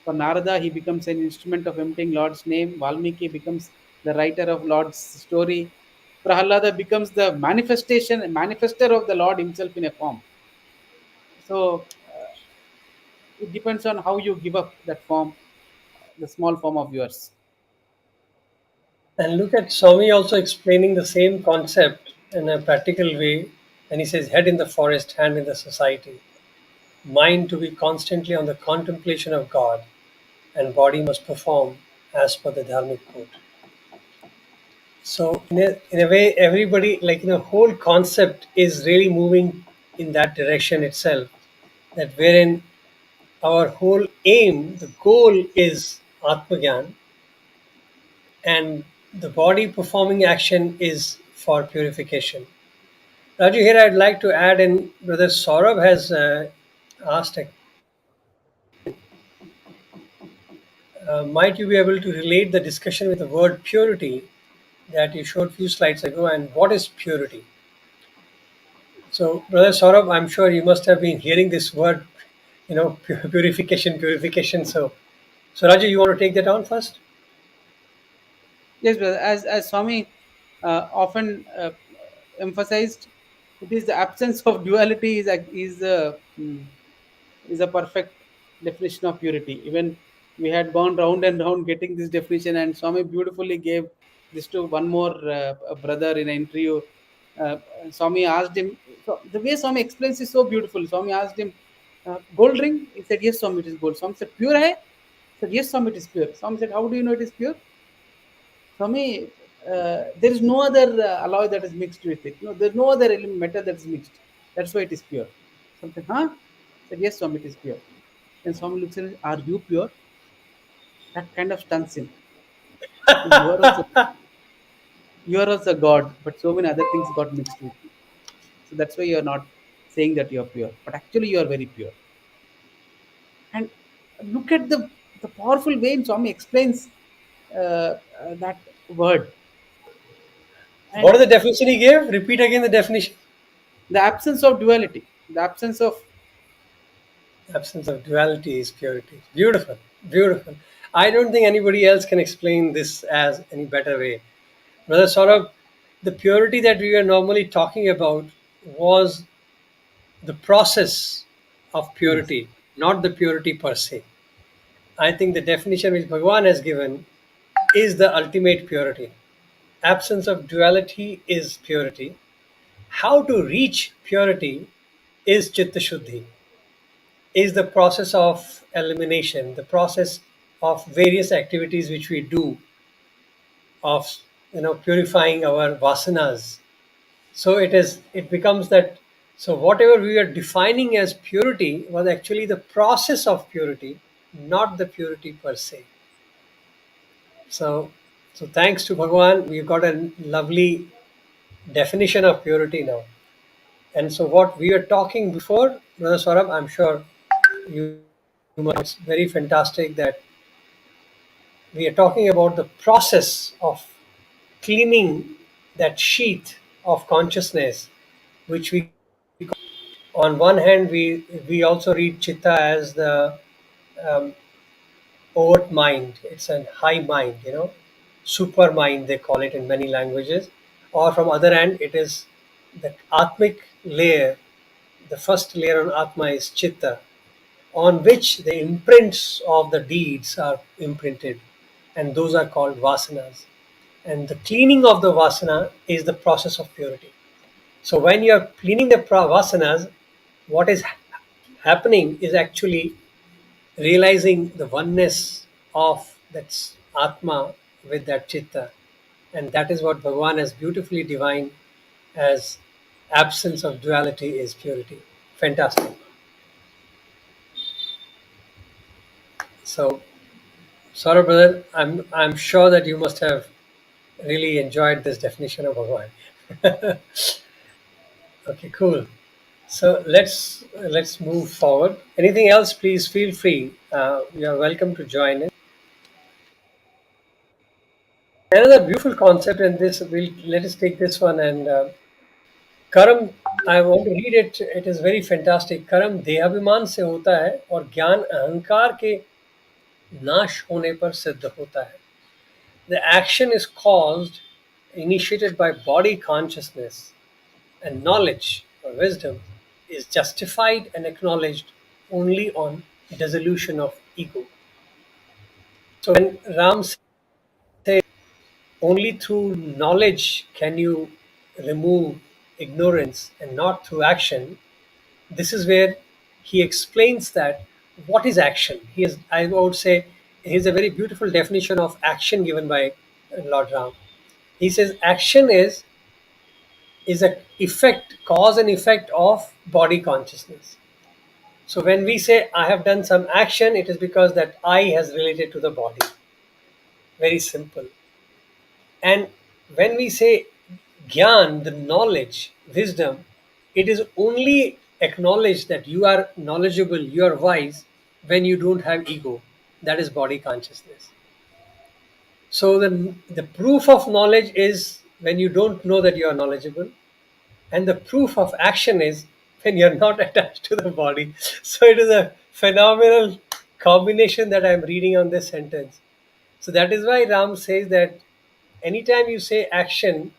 For Narada, he becomes an instrument of emptying Lord's name. Valmiki becomes the writer of Lord's story. Prahalada becomes the manifester of the Lord himself in a form. So it depends on how you give up that form, the small form of yours. And look at Swami also explaining the same concept in a practical way. And he says, head in the forest, hand in the society. Mind to be constantly on the contemplation of God, and body must perform as per the Dharmic code. So, in a way, everybody, like, whole concept is really moving in that direction itself. That wherein our whole aim, the goal is Atmagyan, and the body performing action is for purification. Raju, here I'd like to add in, Brother Saurabh has asked, might you be able to relate the discussion with the word purity that you showed few slides ago, and what is purity? So, Brother Saurabh, I'm sure you must have been hearing this word, purification, purification. So Raju, you want to take that on first? Yes, brother. As Swami often emphasized, it is the absence of duality is is a perfect definition of purity. Even we had gone round and round getting this definition, and Swami beautifully gave this to one more brother in an interview. Uh, Swami asked him, so the way Swami explains is so beautiful. Swami asked him, gold ring? He said, yes, Swami, it is gold. Swami said, pure hai? He said, yes, Swami, it is pure. Swami said, how do you know it is pure? Swami, there is no other alloy that is mixed with it. No, there's no other element metal that is mixed. That's why it is pure. Something, huh? Said, yes, Swami, it is pure. Then Swami looks at him, are you pure? That kind of stuns him. You are also you are also God, but so many other things got mixed with you. So that's why you are not saying that you are pure, but actually you are very pure. And look at the powerful way in Swami explains that word. What And is the definition he gave? Repeat again the definition. the absence of duality, the absence of Absence of duality is purity. Beautiful, beautiful. I don't think anybody else can explain this as any better way. Brother Saurabh, the purity that we are normally talking about was the process of yes, purity, not the purity per se. I think the definition which Bhagavan has given is the ultimate purity. Absence of duality is purity. How to reach purity is Chitta Shuddhi, is the process of elimination, the process of various activities which we do of purifying our vasanas. So it becomes that, so whatever we are defining as purity was actually the process of purity, not the purity per se. So so thanks to Bhagavan, we've got a lovely definition of purity now. And so what we were talking before, Brother Saurabh, I'm sure you it's very fantastic that we are talking about the process of cleaning that sheath of consciousness, which we, on one hand, we also read chitta as the um, overt mind. It's a high mind, super mind they call it in many languages. Or from other hand, it is the atmic layer. The first layer on atma is chitta, on which the imprints of the deeds are imprinted, and those are called vasanas. And the cleaning of the vasana is the process of purity. So when you are cleaning the vasanas, what is happening is actually realizing the oneness of that atma with that chitta, and that is what Bhagavan has beautifully defined as absence of duality is purity. Fantastic. So, Saurabh brother, I'm sure that you must have really enjoyed this definition of Bhagavan. Okay, cool. So let's move forward. Anything else? Please feel free. You are welcome to join in. Another beautiful concept, and this we'll let us take this one and कर्म. I want to read it. It is very fantastic. कर्म देहाभिमान से होता है और ज्ञान अहंकार के नाश होने पर सिद्ध होता है. The action is caused, initiated by body consciousness, and knowledge or wisdom is justified and acknowledged only on dissolution of ego. So when Ram says only through knowledge can you remove ignorance and not through action, this is where he explains that what is action. He is, I would say, here's a very beautiful definition of action given by Lord Ram. He says action is a effect, cause and effect of body consciousness. So when we say I have done some action, it is because that I has related to the body. Very simple. And when we say Gyan, the knowledge, wisdom, it is only acknowledged that you are knowledgeable, you are wise when you don't have ego. That is body consciousness. So the proof of knowledge is when you don't know that you are knowledgeable, and the proof of action is when you're not attached to the body. So it is a phenomenal combination that I'm reading on this sentence. So that is why Ram says that anytime you say action,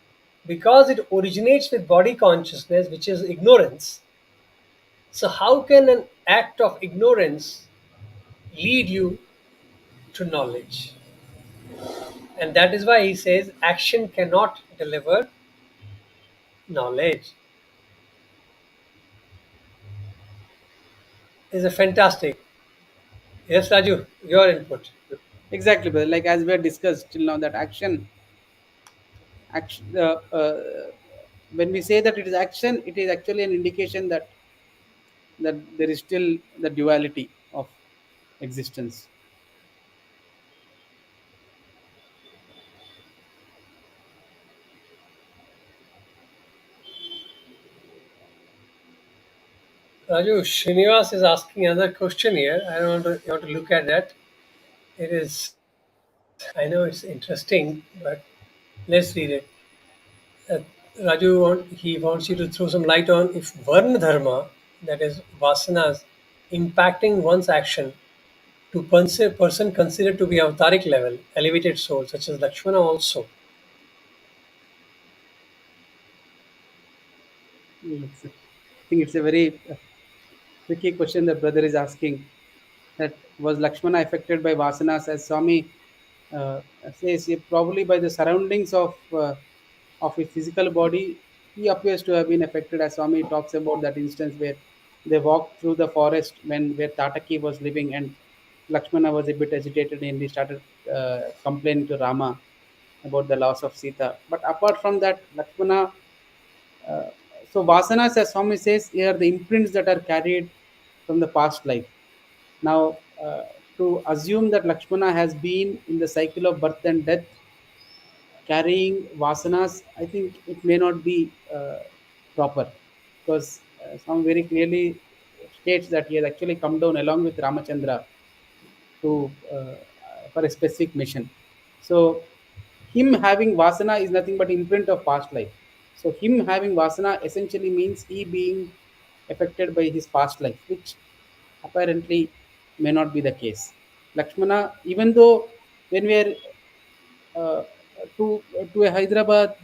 because it originates with body consciousness, which is ignorance, so how can act of ignorance lead you to knowledge. And that is why he says action cannot deliver knowledge. Is a fantastic. Yes, Raju, your input. Exactly, brother. Like as we have discussed till now, that action. When we say that it is action, it is actually an indication that there is still the duality of existence. Raju, Srinivas is asking another question here. I don't want to, you want to look at that. It is, I know it's interesting, but let's read it. Uh, he wants you to throw some light on if Varna Dharma, that is vasanas, impacting one's action to person considered to be avataric level, elevated soul, such as Lakshmana also. I think it's a very tricky question the brother is asking. That was Lakshmana affected by vasanas, as Swami says, probably by the surroundings of his physical body. He appears to have been affected, as Swami talks about that instance where they walked through the forest when where Tataki was living, and Lakshmana was a bit agitated and he started complaining to Rama about the loss of Sita. But apart from that, Lakshmana, uh, so vasanas, as Swami says, are the imprints that are carried from the past life. Now, to assume that Lakshmana has been in the cycle of birth and death carrying vasanas, I think it may not be proper, because Swami very clearly states that he has actually come down along with Ramachandra to for a specific mission. So him having vasana is nothing but imprint of past life. So him having vasana essentially means he being affected by his past life, which apparently may not be the case. Lakshmana, even though when we are uh, to a Hyderabad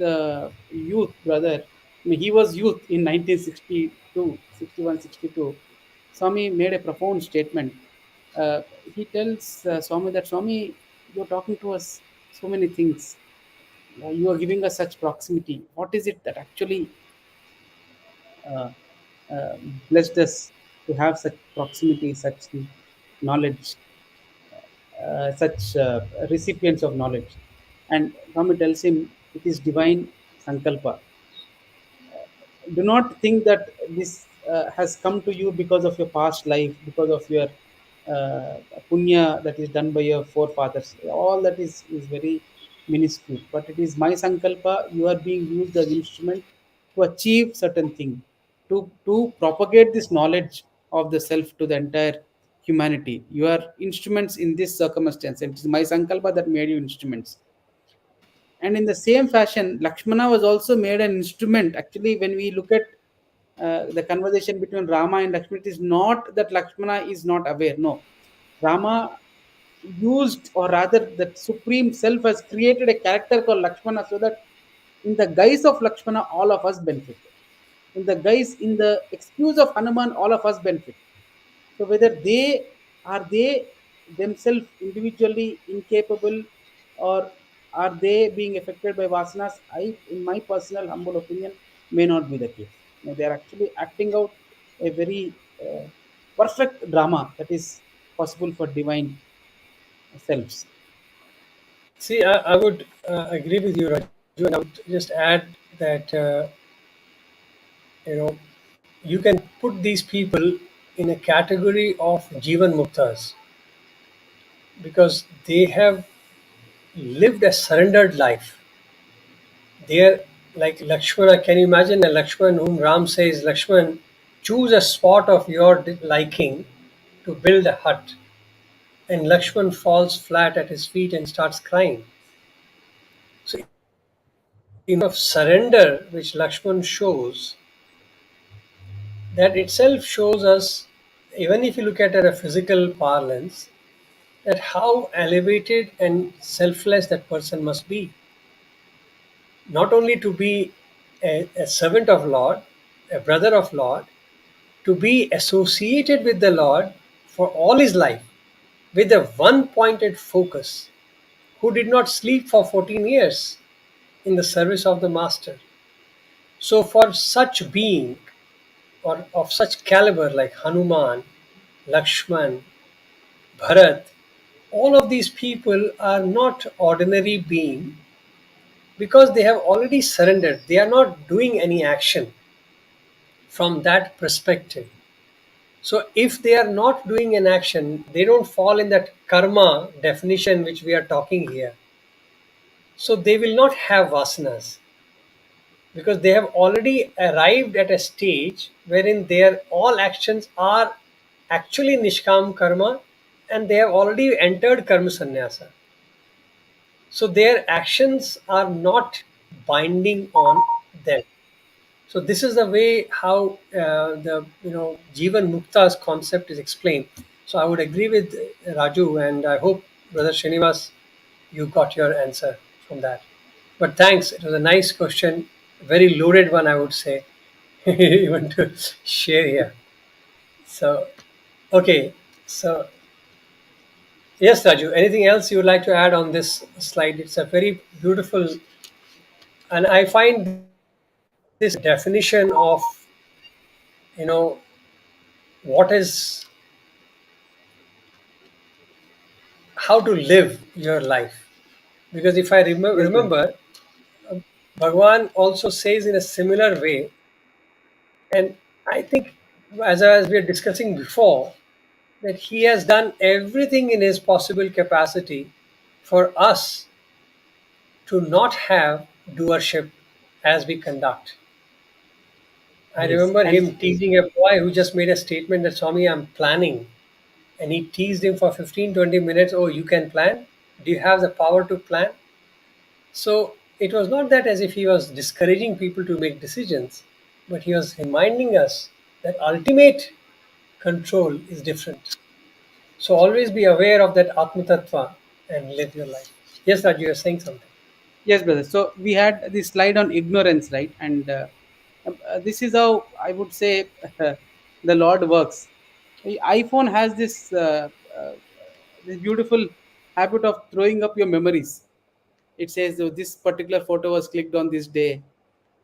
youth brother, I mean, he was youth in 1962, 61, 62. Swami made a profound statement. He tells Swami that Swami, you're talking to us so many things. You are giving us such proximity. What is it that actually uh, uh, blessed us to have such proximity, such knowledge, such recipients of knowledge? And Swami tells him it is divine sankalpa. Do not think that this has come to you because of your past life, because of your punya that is done by your forefathers. All that is very minuscule, but it is my sankalpa. You are being used as instrument to achieve certain thing, to propagate this knowledge of the self to the entire humanity. You are instruments in this circumstance, and it is my sankalpa that made you instruments. And in the same fashion, Lakshmana was also made an instrument. Actually, when we look at the conversation between Rama and Lakshmana, it is not that Lakshmana is not aware. No, Rama used, or rather, that supreme self has created a character called Lakshmana, so that in the guise of Lakshmana, all of us benefit. In the excuse of Hanuman, all of us benefit. So whether they themselves individually incapable, or are they being affected by vasanas, I, in my personal humble opinion, may not be the case. Now, they are actually acting out a very perfect drama that is possible for divine selves. See, I would agree with you, Raju, and I would just add that you know you can put these people in a category of Jivan Muktas because they have lived a surrendered life. They're like Lakshmana. Can you imagine a Lakshman whom Ram says, Lakshman, choose a spot of your liking to build a hut? And Lakshman falls flat at his feet and starts crying. So, of surrender which Lakshman shows, that itself shows us, even if you look at it at a physical parlance, that how elevated and selfless that person must be. Not only to be a servant of Lord, a brother of Lord, to be associated with the Lord for all his life with a one pointed focus, who did not sleep for 14 years in the service of the Master. So, for such being or of such caliber like Hanuman, Lakshman, Bharat, all of these people are not ordinary being because they have already surrendered. They are not doing any action from that perspective. So, if they are not doing an action, they don't fall in that karma definition which we are talking here. So, they will not have vasanas because they have already arrived at a stage wherein their all actions are actually nishkam karma, and they have already entered karma sannyasa. So, their actions are not binding on them. So this is the way how the Jivan Mukta's concept is explained. So I would agree with Raju, and I hope Brother Srinivas, you got your answer from that. But thanks, it was a nice question, very loaded one, I would say, even to share here. So okay, so yes, Raju, anything else you would like to add on this slide? It's a very beautiful, and I find this definition of you know what is how to live your life. Because if I Yes, brother. remember, Bhagwan also says in a similar way, and I think as we are discussing before, that he has done everything in his possible capacity for us to not have doership as we conduct. I Yes, remember and him teasing a boy who just made a statement that Swami, I'm planning. And he teased him for 15-20 minutes. Oh, you can plan? Do you have the power to plan? So it was not that as if he was discouraging people to make decisions, but he was reminding us that ultimate control is different. So always be aware of that Atma Tattva and live your life. Yes, Raj, you are saying something. yes, brother. So we had the slide on ignorance, right? And this is how I would say the Lord works. The iPhone has this beautiful habit of throwing up your memories. It says, "Oh, this particular photo was clicked on this day,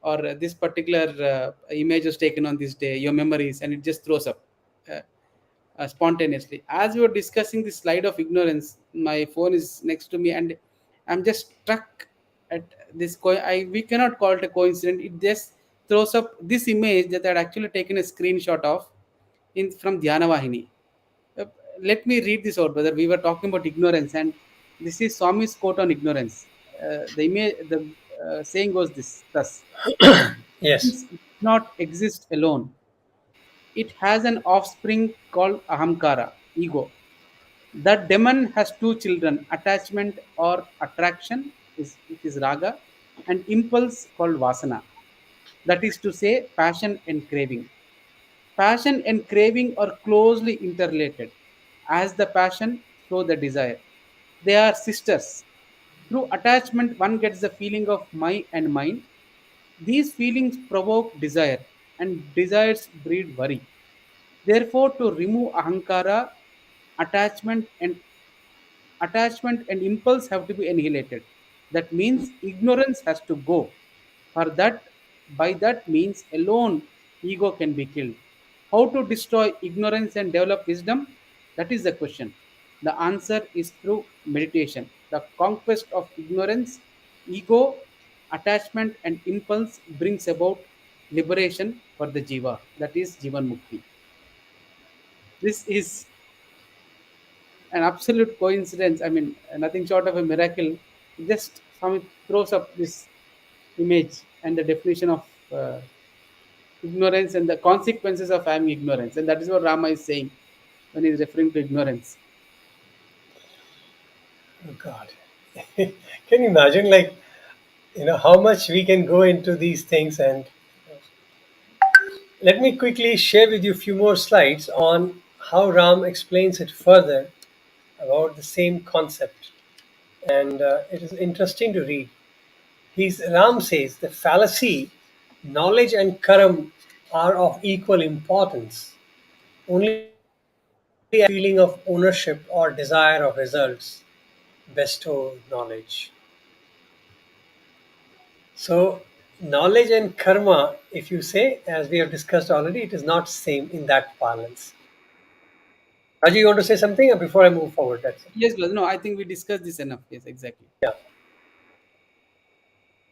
or this particular image was taken on this day, your memories," and it just throws up uh, spontaneously. As we were discussing the slide of ignorance, my phone is next to me, and I'm just struck at this. We cannot call it a coincidence. It just throws up this image that I had actually taken a screenshot of in from Dhyana Vahini. Uh, Let me read this out, brother. We were talking about ignorance, and this is Swami's quote on ignorance. The saying goes this thus: Yes. "Ignorance does not exist alone. It has an offspring called ahamkara, ego. That demon has two children, attachment or attraction, which is raga, and impulse called vasana. That is to say, passion and craving. Passion and craving are closely interrelated. As the passion, so the desire. They are sisters. Through attachment, one gets the feeling of my and mine. These feelings provoke desire, and desires breed worry. Therefore, to remove ahankara, attachment and attachment and impulse have to be annihilated. That means ignorance has to go. For that, by that means alone, ego can be killed. How to destroy ignorance and develop wisdom? That is the question. The answer is through meditation. The conquest of ignorance, ego, attachment, and impulse brings about liberation for the jiva. That is Jivan Mukti. This is an absolute coincidence. I mean, nothing short of a miracle. Just Swami throws up this image and the definition of ignorance and the consequences of having ignorance. And that is what Rama is saying when he is referring to ignorance. Oh God. Can you imagine, like, how much we can go into these things? And let me quickly share with you a few more slides on how Ram explains it further about the same concept. And it is interesting to read. Ram says the fallacy, knowledge and karam. are of equal importance. Only a feeling of ownership or desire of results bestow knowledge. So, knowledge and karma, if you say, as we have discussed already, it is not same in that balance. Raju, you want to say something before I move forward? That's it. Yes, brother. No, I think we discussed this enough. Yes, exactly. Yeah.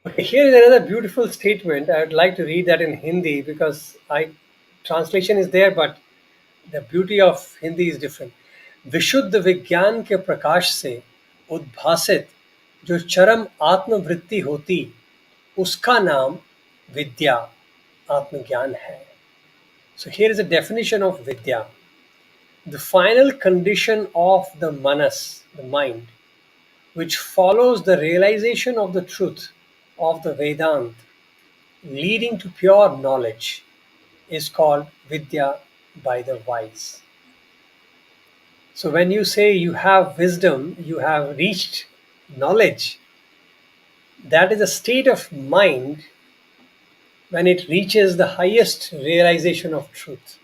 Okay, here is another beautiful statement. I would like to read that in Hindi because I translation is there, but the beauty of Hindi is different. विशुद्ध विज्ञान के प्रकाश से उद्भासित जो चरम आत्मवृत्ति होती उसका नाम विद्या आत्मज्ञान है. So here is a definition of vidya. The final condition of the manas, the mind, which follows the realization of the truth of the Vedant, leading to pure knowledge, is called Vidya by the wise. So when you say you have wisdom, you have reached knowledge, that is a state of mind when it reaches the highest realization of truth.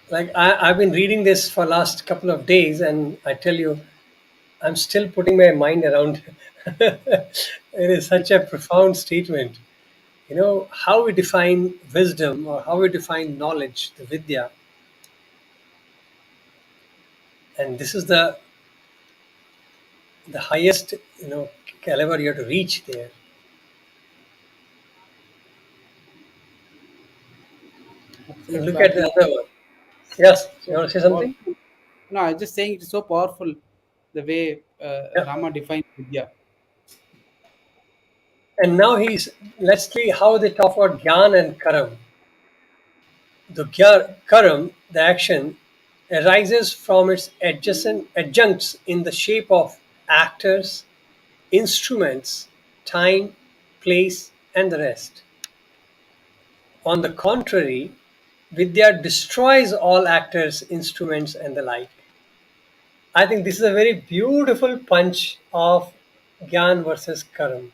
Like I've been reading this for last couple of days, and I tell you, I'm still putting my mind around. It is such a profound statement. You know how we define wisdom or how we define knowledge, the vidya, and this is the highest caliber you have to reach there. And Absolutely. look I at the think other one. Yes, you so want to say something? powerful. No, I was just saying it's so powerful the way Yeah. Rama defines Vidya. And now let's see how they talk about Gyan and Karam. The Karam, the action, arises from its adjacent adjuncts in the shape of actors, instruments, time, place, and the rest. On the contrary, Vidya destroys all actors, instruments, and the like. I think this is a very beautiful punch of Gyan versus Karam.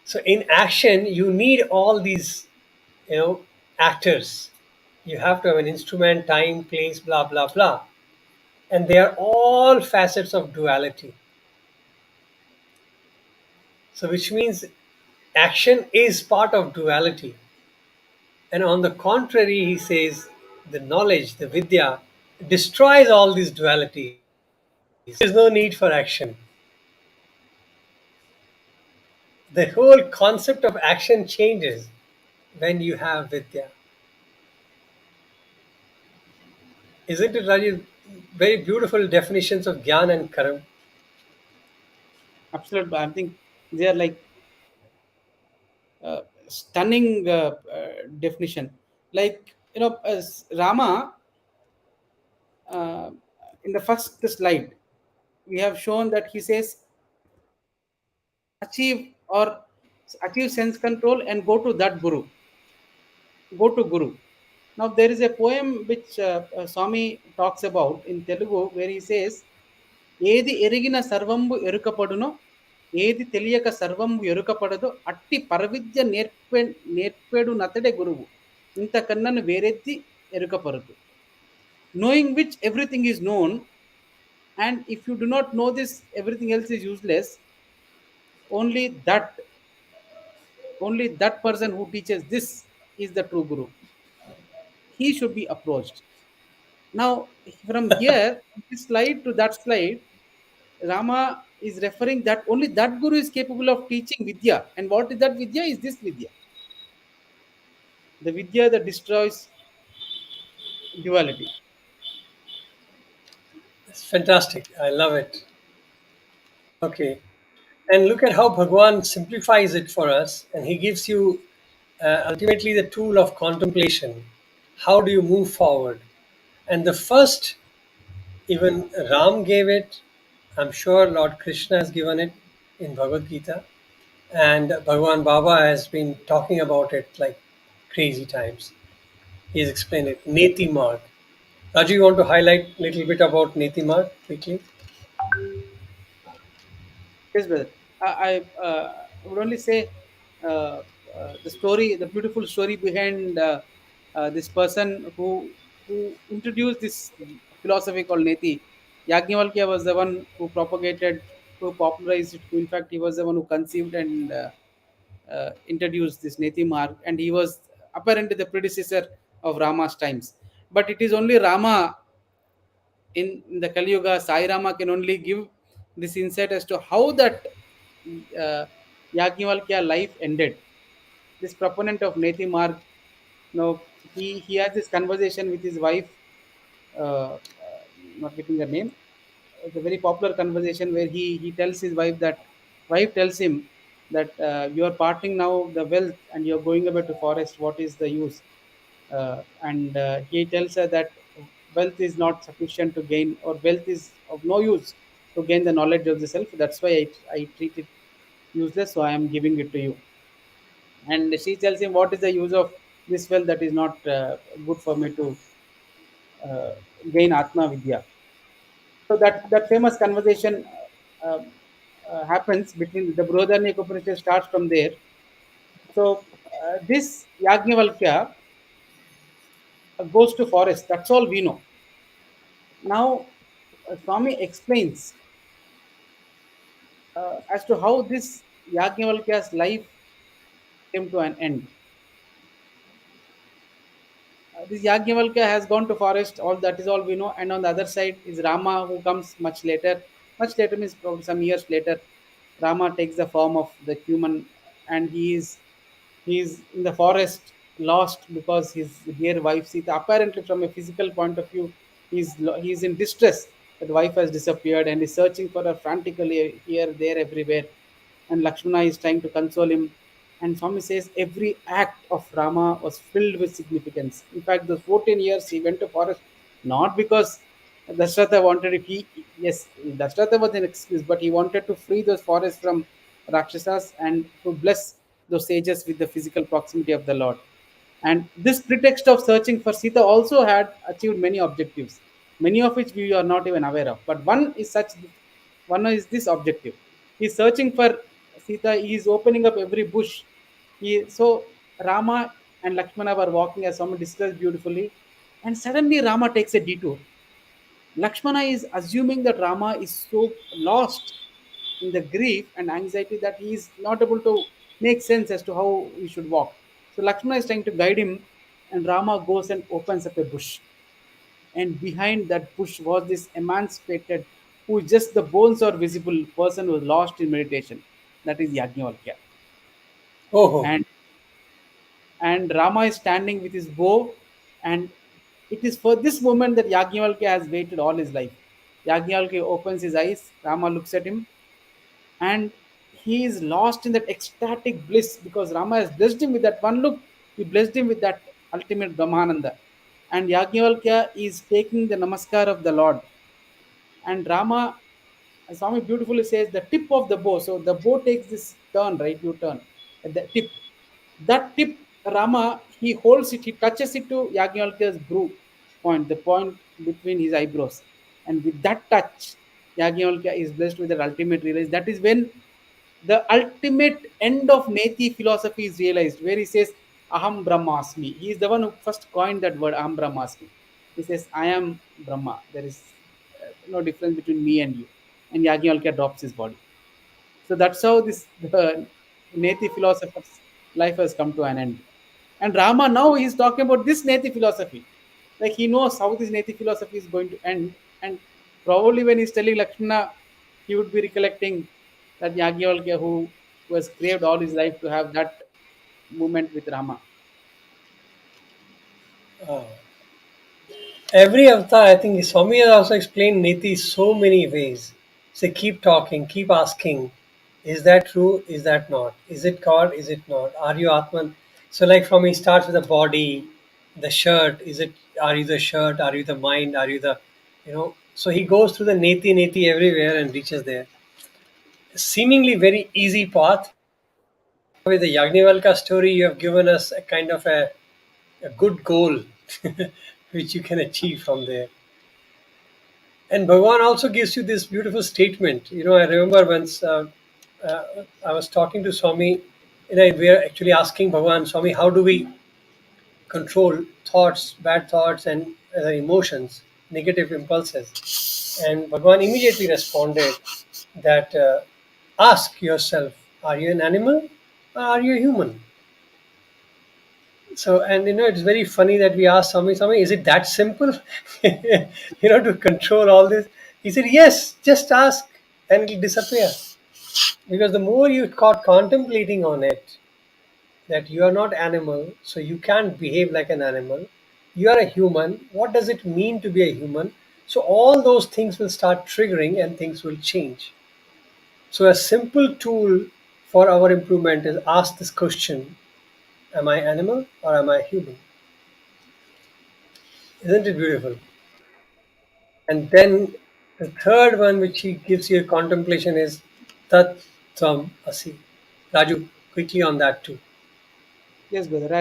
So in action, you need all these, you know, actors. You have to have an instrument, time, place, blah, blah, blah. And they are all facets of duality. So which means action is part of duality. And on the contrary, he says the knowledge, the vidya, destroys all these dualities. There is no need for action. The whole concept of action changes when you have vidya. Isn't it, Rajiv? Very beautiful definitions of Gyan and Karam. Absolutely. I think they are like stunning definition. Like, as Rama, uh, in the first slide, we have shown that he says achieve or achieve sense control and go to that guru, go to guru. Now there is a poem which Swami talks about in Telugu where he says ఏది ఎరిగిన సర్వంబు ఎరుకపడునో ఏది తెలియక సర్వంబు ఎరుకపడదో అట్టి పరవిద్య నేర్పెడు నతడే గురువు ఇంతకన్నను వేరెద్ది ఎరుకపరదు knowing which everything is known, and if you do not know this everything else is useless. Only that only that person who teaches this is the true guru. He should be approached. Now, from here, this slide to that slide, Rama is referring that only that guru is capable of teaching Vidya. And what is that Vidya? Is this Vidya? The Vidya that destroys duality. It's fantastic. I love it. Okay. And look at how Bhagwan simplifies it for us, and he gives you ultimately the tool of contemplation. How do you move forward? And the first, even Ram gave it, I'm sure Lord Krishna has given it in Bhagavad Gita, and Bhagwan Baba has been talking about it like crazy times. He's explained it. Neti Marg. Raju, you want to highlight a little bit about Neti quickly? Yes, brother. I I would only say uh, the story, the beautiful story behind this person who introduced this philosophy called Neti. Yajnavalkya was the one who propagated, who popularized it. Who, in fact, he was the one who conceived and introduced this Neti mark, and he was apparently the predecessor of Rama's times. But it is only Rama in the Kali Yuga, Sai Rama can only give this insight as to how that uh, Yajnavalkya life ended. This proponent of Neti Marg, he has this conversation with his wife, not getting the name. It's a very popular conversation where he tells his wife tells him that you are parting now the wealth and you're going away to forest. What is the use? And he tells her that wealth is not sufficient to gain, or wealth is of no use to gain the knowledge of the self. That's why I treat it useless, so I am giving it to you. And she tells him, what is the use of this wealth that is not good for me to uh, gain Atma Vidya? So that famous conversation happens between the Brodarnik Upanishad starts from there. So this Yajnavalkya goes to forest. That's all we know. Now, Swami explains as to how this Yajnavalkya's life came to an end. This Yajnavalkya has gone to forest. All that is all we know. And on the other side is Rama, who comes much later. Much later means probably some years later. Rama takes the form of the human, and he is in the forest, lost because his dear wife Sita. Apparently, from a physical point of view, he's in distress. That wife has disappeared, and is searching for her frantically here, there, everywhere. And Lakshmana is trying to console him. And Swami says every act of Rama was filled with significance. In fact, those 14 years he went to forest not because Dasratha wanted it. Yes, Dasratha was an excuse, but he wanted to free those forests from Rakshasas and to bless those sages with the physical proximity of the Lord. And this pretext of searching for Sita also had achieved many objectives, many of which we are not even aware of. But one is this objective. He's searching for Sita. He is opening up every bush. So Rama and Lakshmana were walking, as someone discussed beautifully, and suddenly Rama takes a detour. Lakshmana is assuming that Rama is so lost in the grief and anxiety that he is not able to make sense as to how he should walk. So Lakshmana is trying to guide him, and Rama goes and opens up a bush. And behind that bush was this emancipated, who just the bones are visible person who was lost in meditation. That is Yajnavalkya. Oh, And Rama is standing with his bow, and it is for this moment that Yajnavalkya has waited all his life. Yajnavalkya opens his eyes, Rama looks at him, and he is lost in that ecstatic bliss because Rama has blessed him with that one look. He blessed him with that ultimate Brahmananda. And Yajnavalkya is taking the namaskar of the Lord. And Rama, Swami beautifully says, the tip of the bow. So the bow takes this turn, right? You turn at the tip. That tip, Rama, he holds it, he touches it to Yajnavalkya's brew point, the point between his eyebrows. And with that touch, Yajnavalkya is blessed with that ultimate realize. That is when the ultimate end of Neti philosophy is realized, where he says, Aham Brahmasmi. He is the one who first coined that word, Aham Brahmasmi. He says, I am Brahma. There is no difference between me and you. And Yajnavalkya drops his body. So that's how this the Neti philosopher's life has come to an end. And Rama now he's talking about this Neti philosophy. Like he knows how this Neti philosophy is going to end. And probably when he's telling Lakshmana, he would be recollecting that Yajnavalkya who was craved all his life to have that moment with Rama. every avatar, I think Swami has also explained Niti so many ways. Say, keep talking, keep asking. Is that true? Is that not? Is it God? Is it not? Are you Atman? So, like from he starts with the body, the shirt. Is it? Are you the shirt? Are you the mind? Are you the, So he goes through the Neti everywhere and reaches there. Seemingly very easy path. With the Yagnivalka story, you have given us a kind of a good goal, which you can achieve from there. And Bhagwan also gives you this beautiful statement. I remember once. I was talking to Swami. We are actually asking Bhagavan, Swami, how do we control thoughts, bad thoughts, and emotions, negative impulses? And Bhagavan immediately responded that ask yourself, are you an animal or are you a human? So, and it's very funny that we asked Swami, is it that simple? To control all this? He said, yes, just ask and it'll disappear. Because the more you caught contemplating on it, that you are not animal, so you can't behave like an animal. You are a human. What does it mean to be a human? So all those things will start triggering and things will change. So a simple tool for our improvement is ask this question: am I animal or am I human? Isn't it beautiful? And then the third one, which he gives you a contemplation, is Tat Tvam Asi. Raju, quickly on that too. Yes, brother.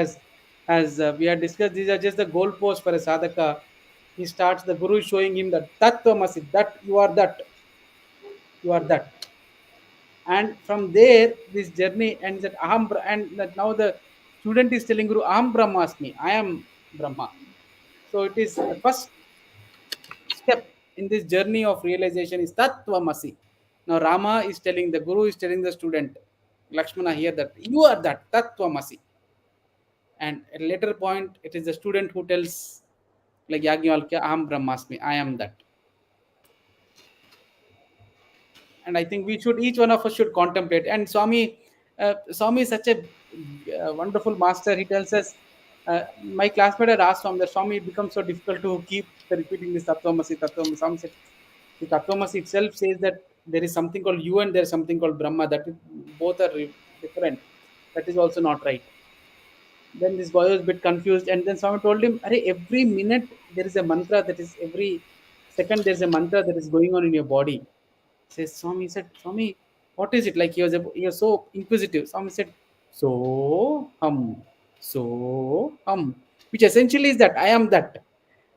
As we had discussed, these are just the goalposts for a sadhaka. He starts. The guru is showing him that tattva, that you are that, and from there this journey ends at and that now the student is telling guru, aham brahmasmi, I am Brahma. So it is the first step in this journey of realization is tattvamasi. Now Rama is telling, the guru is telling the student Lakshmana here that you are that tattvamasi. And at a later point it is the student who tells, like Yagnivalkya, aham brahmasmi, I am that. And I think we should, each one of us should contemplate. And Swami is such a wonderful master. He tells us, my classmate had asked Swami that, Swami, it becomes so difficult to keep repeating this tatvamasi, tatvamasi. Swami said the tatvamasi itself says that there is something called you and there is something called Brahma, that both are different. That is also not right. Then this boy was a bit confused, and then someone told him, "Arey, every minute there is a mantra, that is every second there is a mantra that is going on in your body." Says Swami, said, "Swami, what is it?" Like he was so inquisitive. Swami said, so hum, which essentially is that I am that.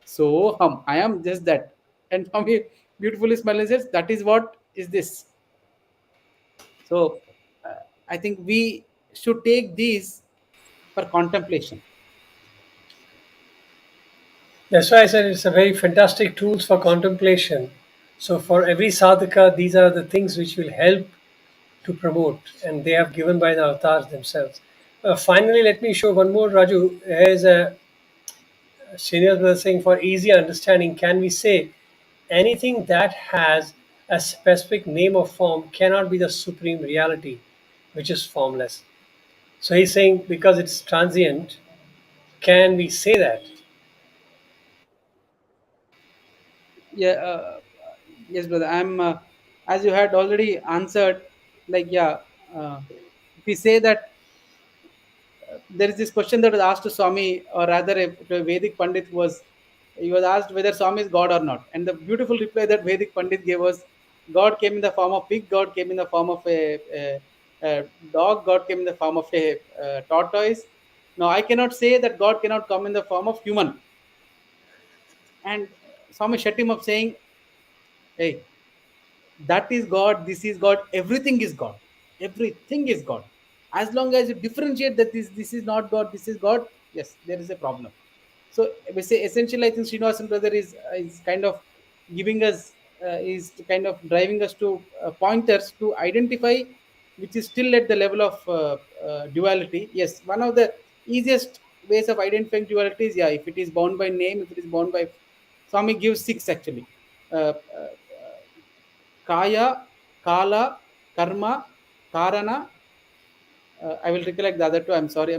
So hum, I am just that. And Swami beautifully smiles and says, "That is what is this." So I think we should take these for contemplation. That's why I said it's a very fantastic tools for contemplation. So for every sadhaka, these are the things which will help to promote, and they are given by the avatars themselves. Finally, let me show one more, Raju. Here's a senior brother saying, for easy understanding, can we say anything that has a specific name or form cannot be the supreme reality, which is formless? So he's saying because it's transient, can we say that? Yeah, yes, brother. I'm as you had already answered. Like, yeah, if we say that there is this question that was asked to Swami, or rather, to a Vedic Pandit, was he was asked whether Swami is God or not, and the beautiful reply that Vedic Pandit gave was, God came in the form of pig, God came in the form of a dog, God came in the form of a tortoise. Now, I cannot say that God cannot come in the form of human. And Swami shut him up saying, "Hey, that is God, this is God, everything is God, everything is God. As long as you differentiate that this is not God, this is God, yes, there is a problem." So we say essentially, I think Srinivasan brother is kind of giving us is kind of driving us to pointers to identify which is still at the level of duality. Yes, one of the easiest ways of identifying duality is, yeah, if it is bound by name, if it is bound by, Swami gives six actually. Kaya, Kala, Karma, Karana. I will recollect the other two. I'm sorry.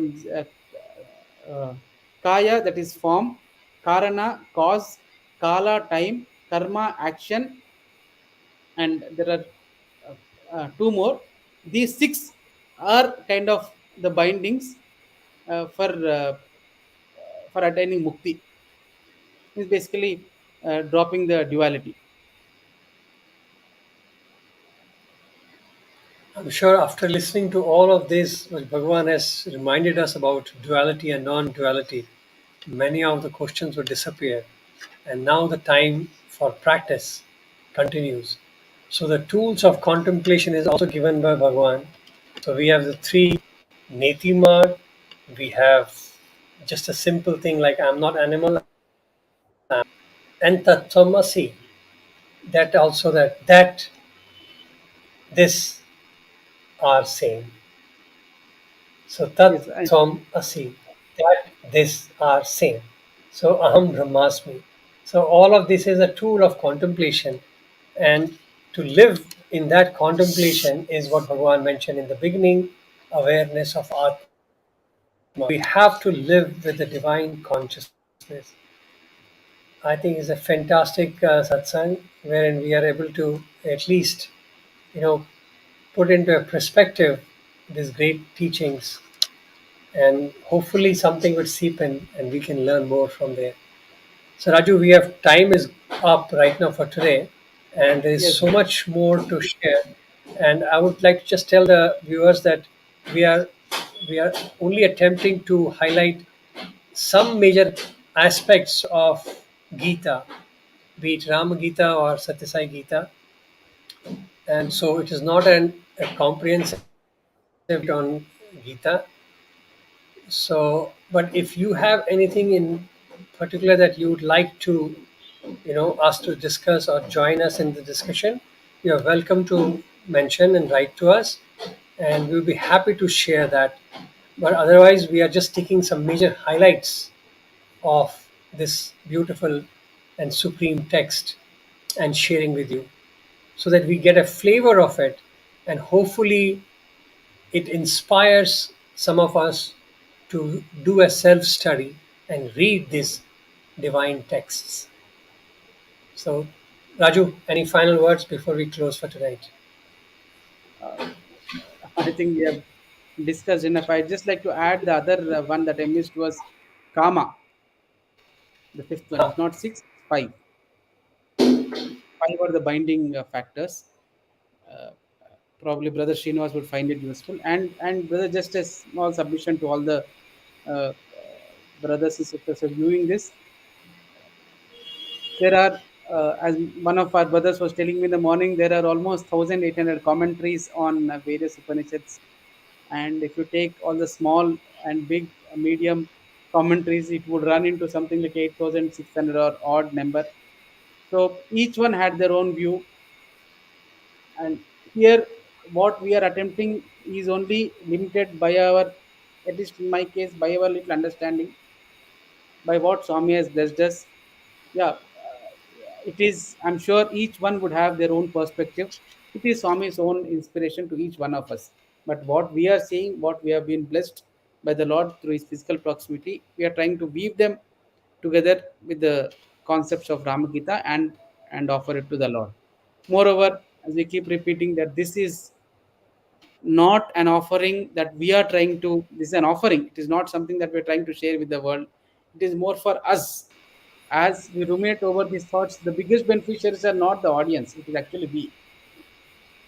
Kaya, that is form, Karana, cause, Kala, time, Karma, action, and there are two more. These six are kind of the bindings for attaining mukti. Is basically dropping the duality. I'm sure after listening to all of this, which Bhagavan has reminded us about duality and non duality, many of the questions will disappear. And now the time for practice continues. So the tools of contemplation is also given by Bhagavan. So we have the three Neti marg, we have just a simple thing like I'm not animal, and Tattvamasi, that also that this are same. So Yes, Tat Tvam Asi, that this are same. So Aham Brahmasmi. So all of this is a tool of contemplation, and to live in that contemplation is what Bhagavan mentioned in the beginning, awareness of Atma. We have to live with the divine consciousness. I think it's a fantastic satsang wherein we are able to at least, you know, put into a perspective these great teachings, and hopefully something would seep in and we can learn more from there. So Raju, we have time is up right now for today, and there is yes, so much more to share. And I would like to just tell the viewers that we are we are only attempting to highlight some major aspects of Gita, be it Rama Gita or Sathya Sai Gita, and so it is not a comprehensive on Gita. So, but if you have anything in particular that you would like to, us to discuss or join us in the discussion, you are welcome to mention and write to us, and we'll be happy to share that. But otherwise, we are just taking some major highlights of this beautiful and supreme text and sharing with you so that we get a flavor of it, and hopefully it inspires some of us to do a self study and read these divine texts. So, Raju, any final words before we close for tonight? uh, I think we have discussed enough. I'd just like to add the other one that I missed was karma, the fifth one. Huh. It's not six, five. Five are the binding factors. Uh, Probably Brother Srinivas would find it useful. And Brother, just a small submission to all the brothers and sisters who are viewing this. There are, as one of our brothers was telling me in the morning, there are almost 1,800 commentaries on various Upanishads. And if you take all the small and big, medium commentaries, it would run into something like 8,600 or odd number. So each one had their own view. And here, what we are attempting is only limited by our, at least in my case, by our little understanding, by what Swami has blessed us. Yeah, it is. I'm sure each one would have their own perspective. It is Swami's own inspiration to each one of us. But what we are seeing, what we have been blessed by the Lord through His physical proximity, we are trying to weave them together with the concepts of Rama Gita and offer it to the Lord. Moreover, as we keep repeating that this is not an offering that we are trying to, this is an offering, it is not something that we're trying to share with the world. It is more for us. As we ruminate over these thoughts, the biggest beneficiaries are not the audience, it is actually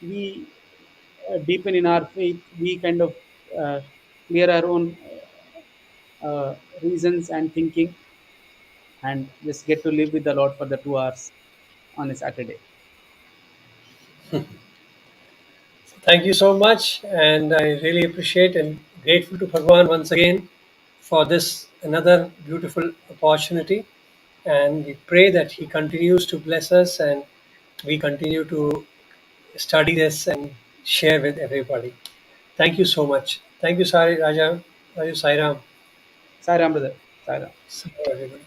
we deepen in our faith, we kind of uh, clear our own reasons and thinking, and just get to live with the Lord for the 2 hours on a Saturday. Thank you so much, and I really appreciate and grateful to Bhagwan once again for this another beautiful opportunity. And we pray that He continues to bless us and we continue to study this and share with everybody. Thank you so much. Thank you, Sari Raja, Raju Sai Ram. Sai Ram, brother. Sai Ram. See you, everybody.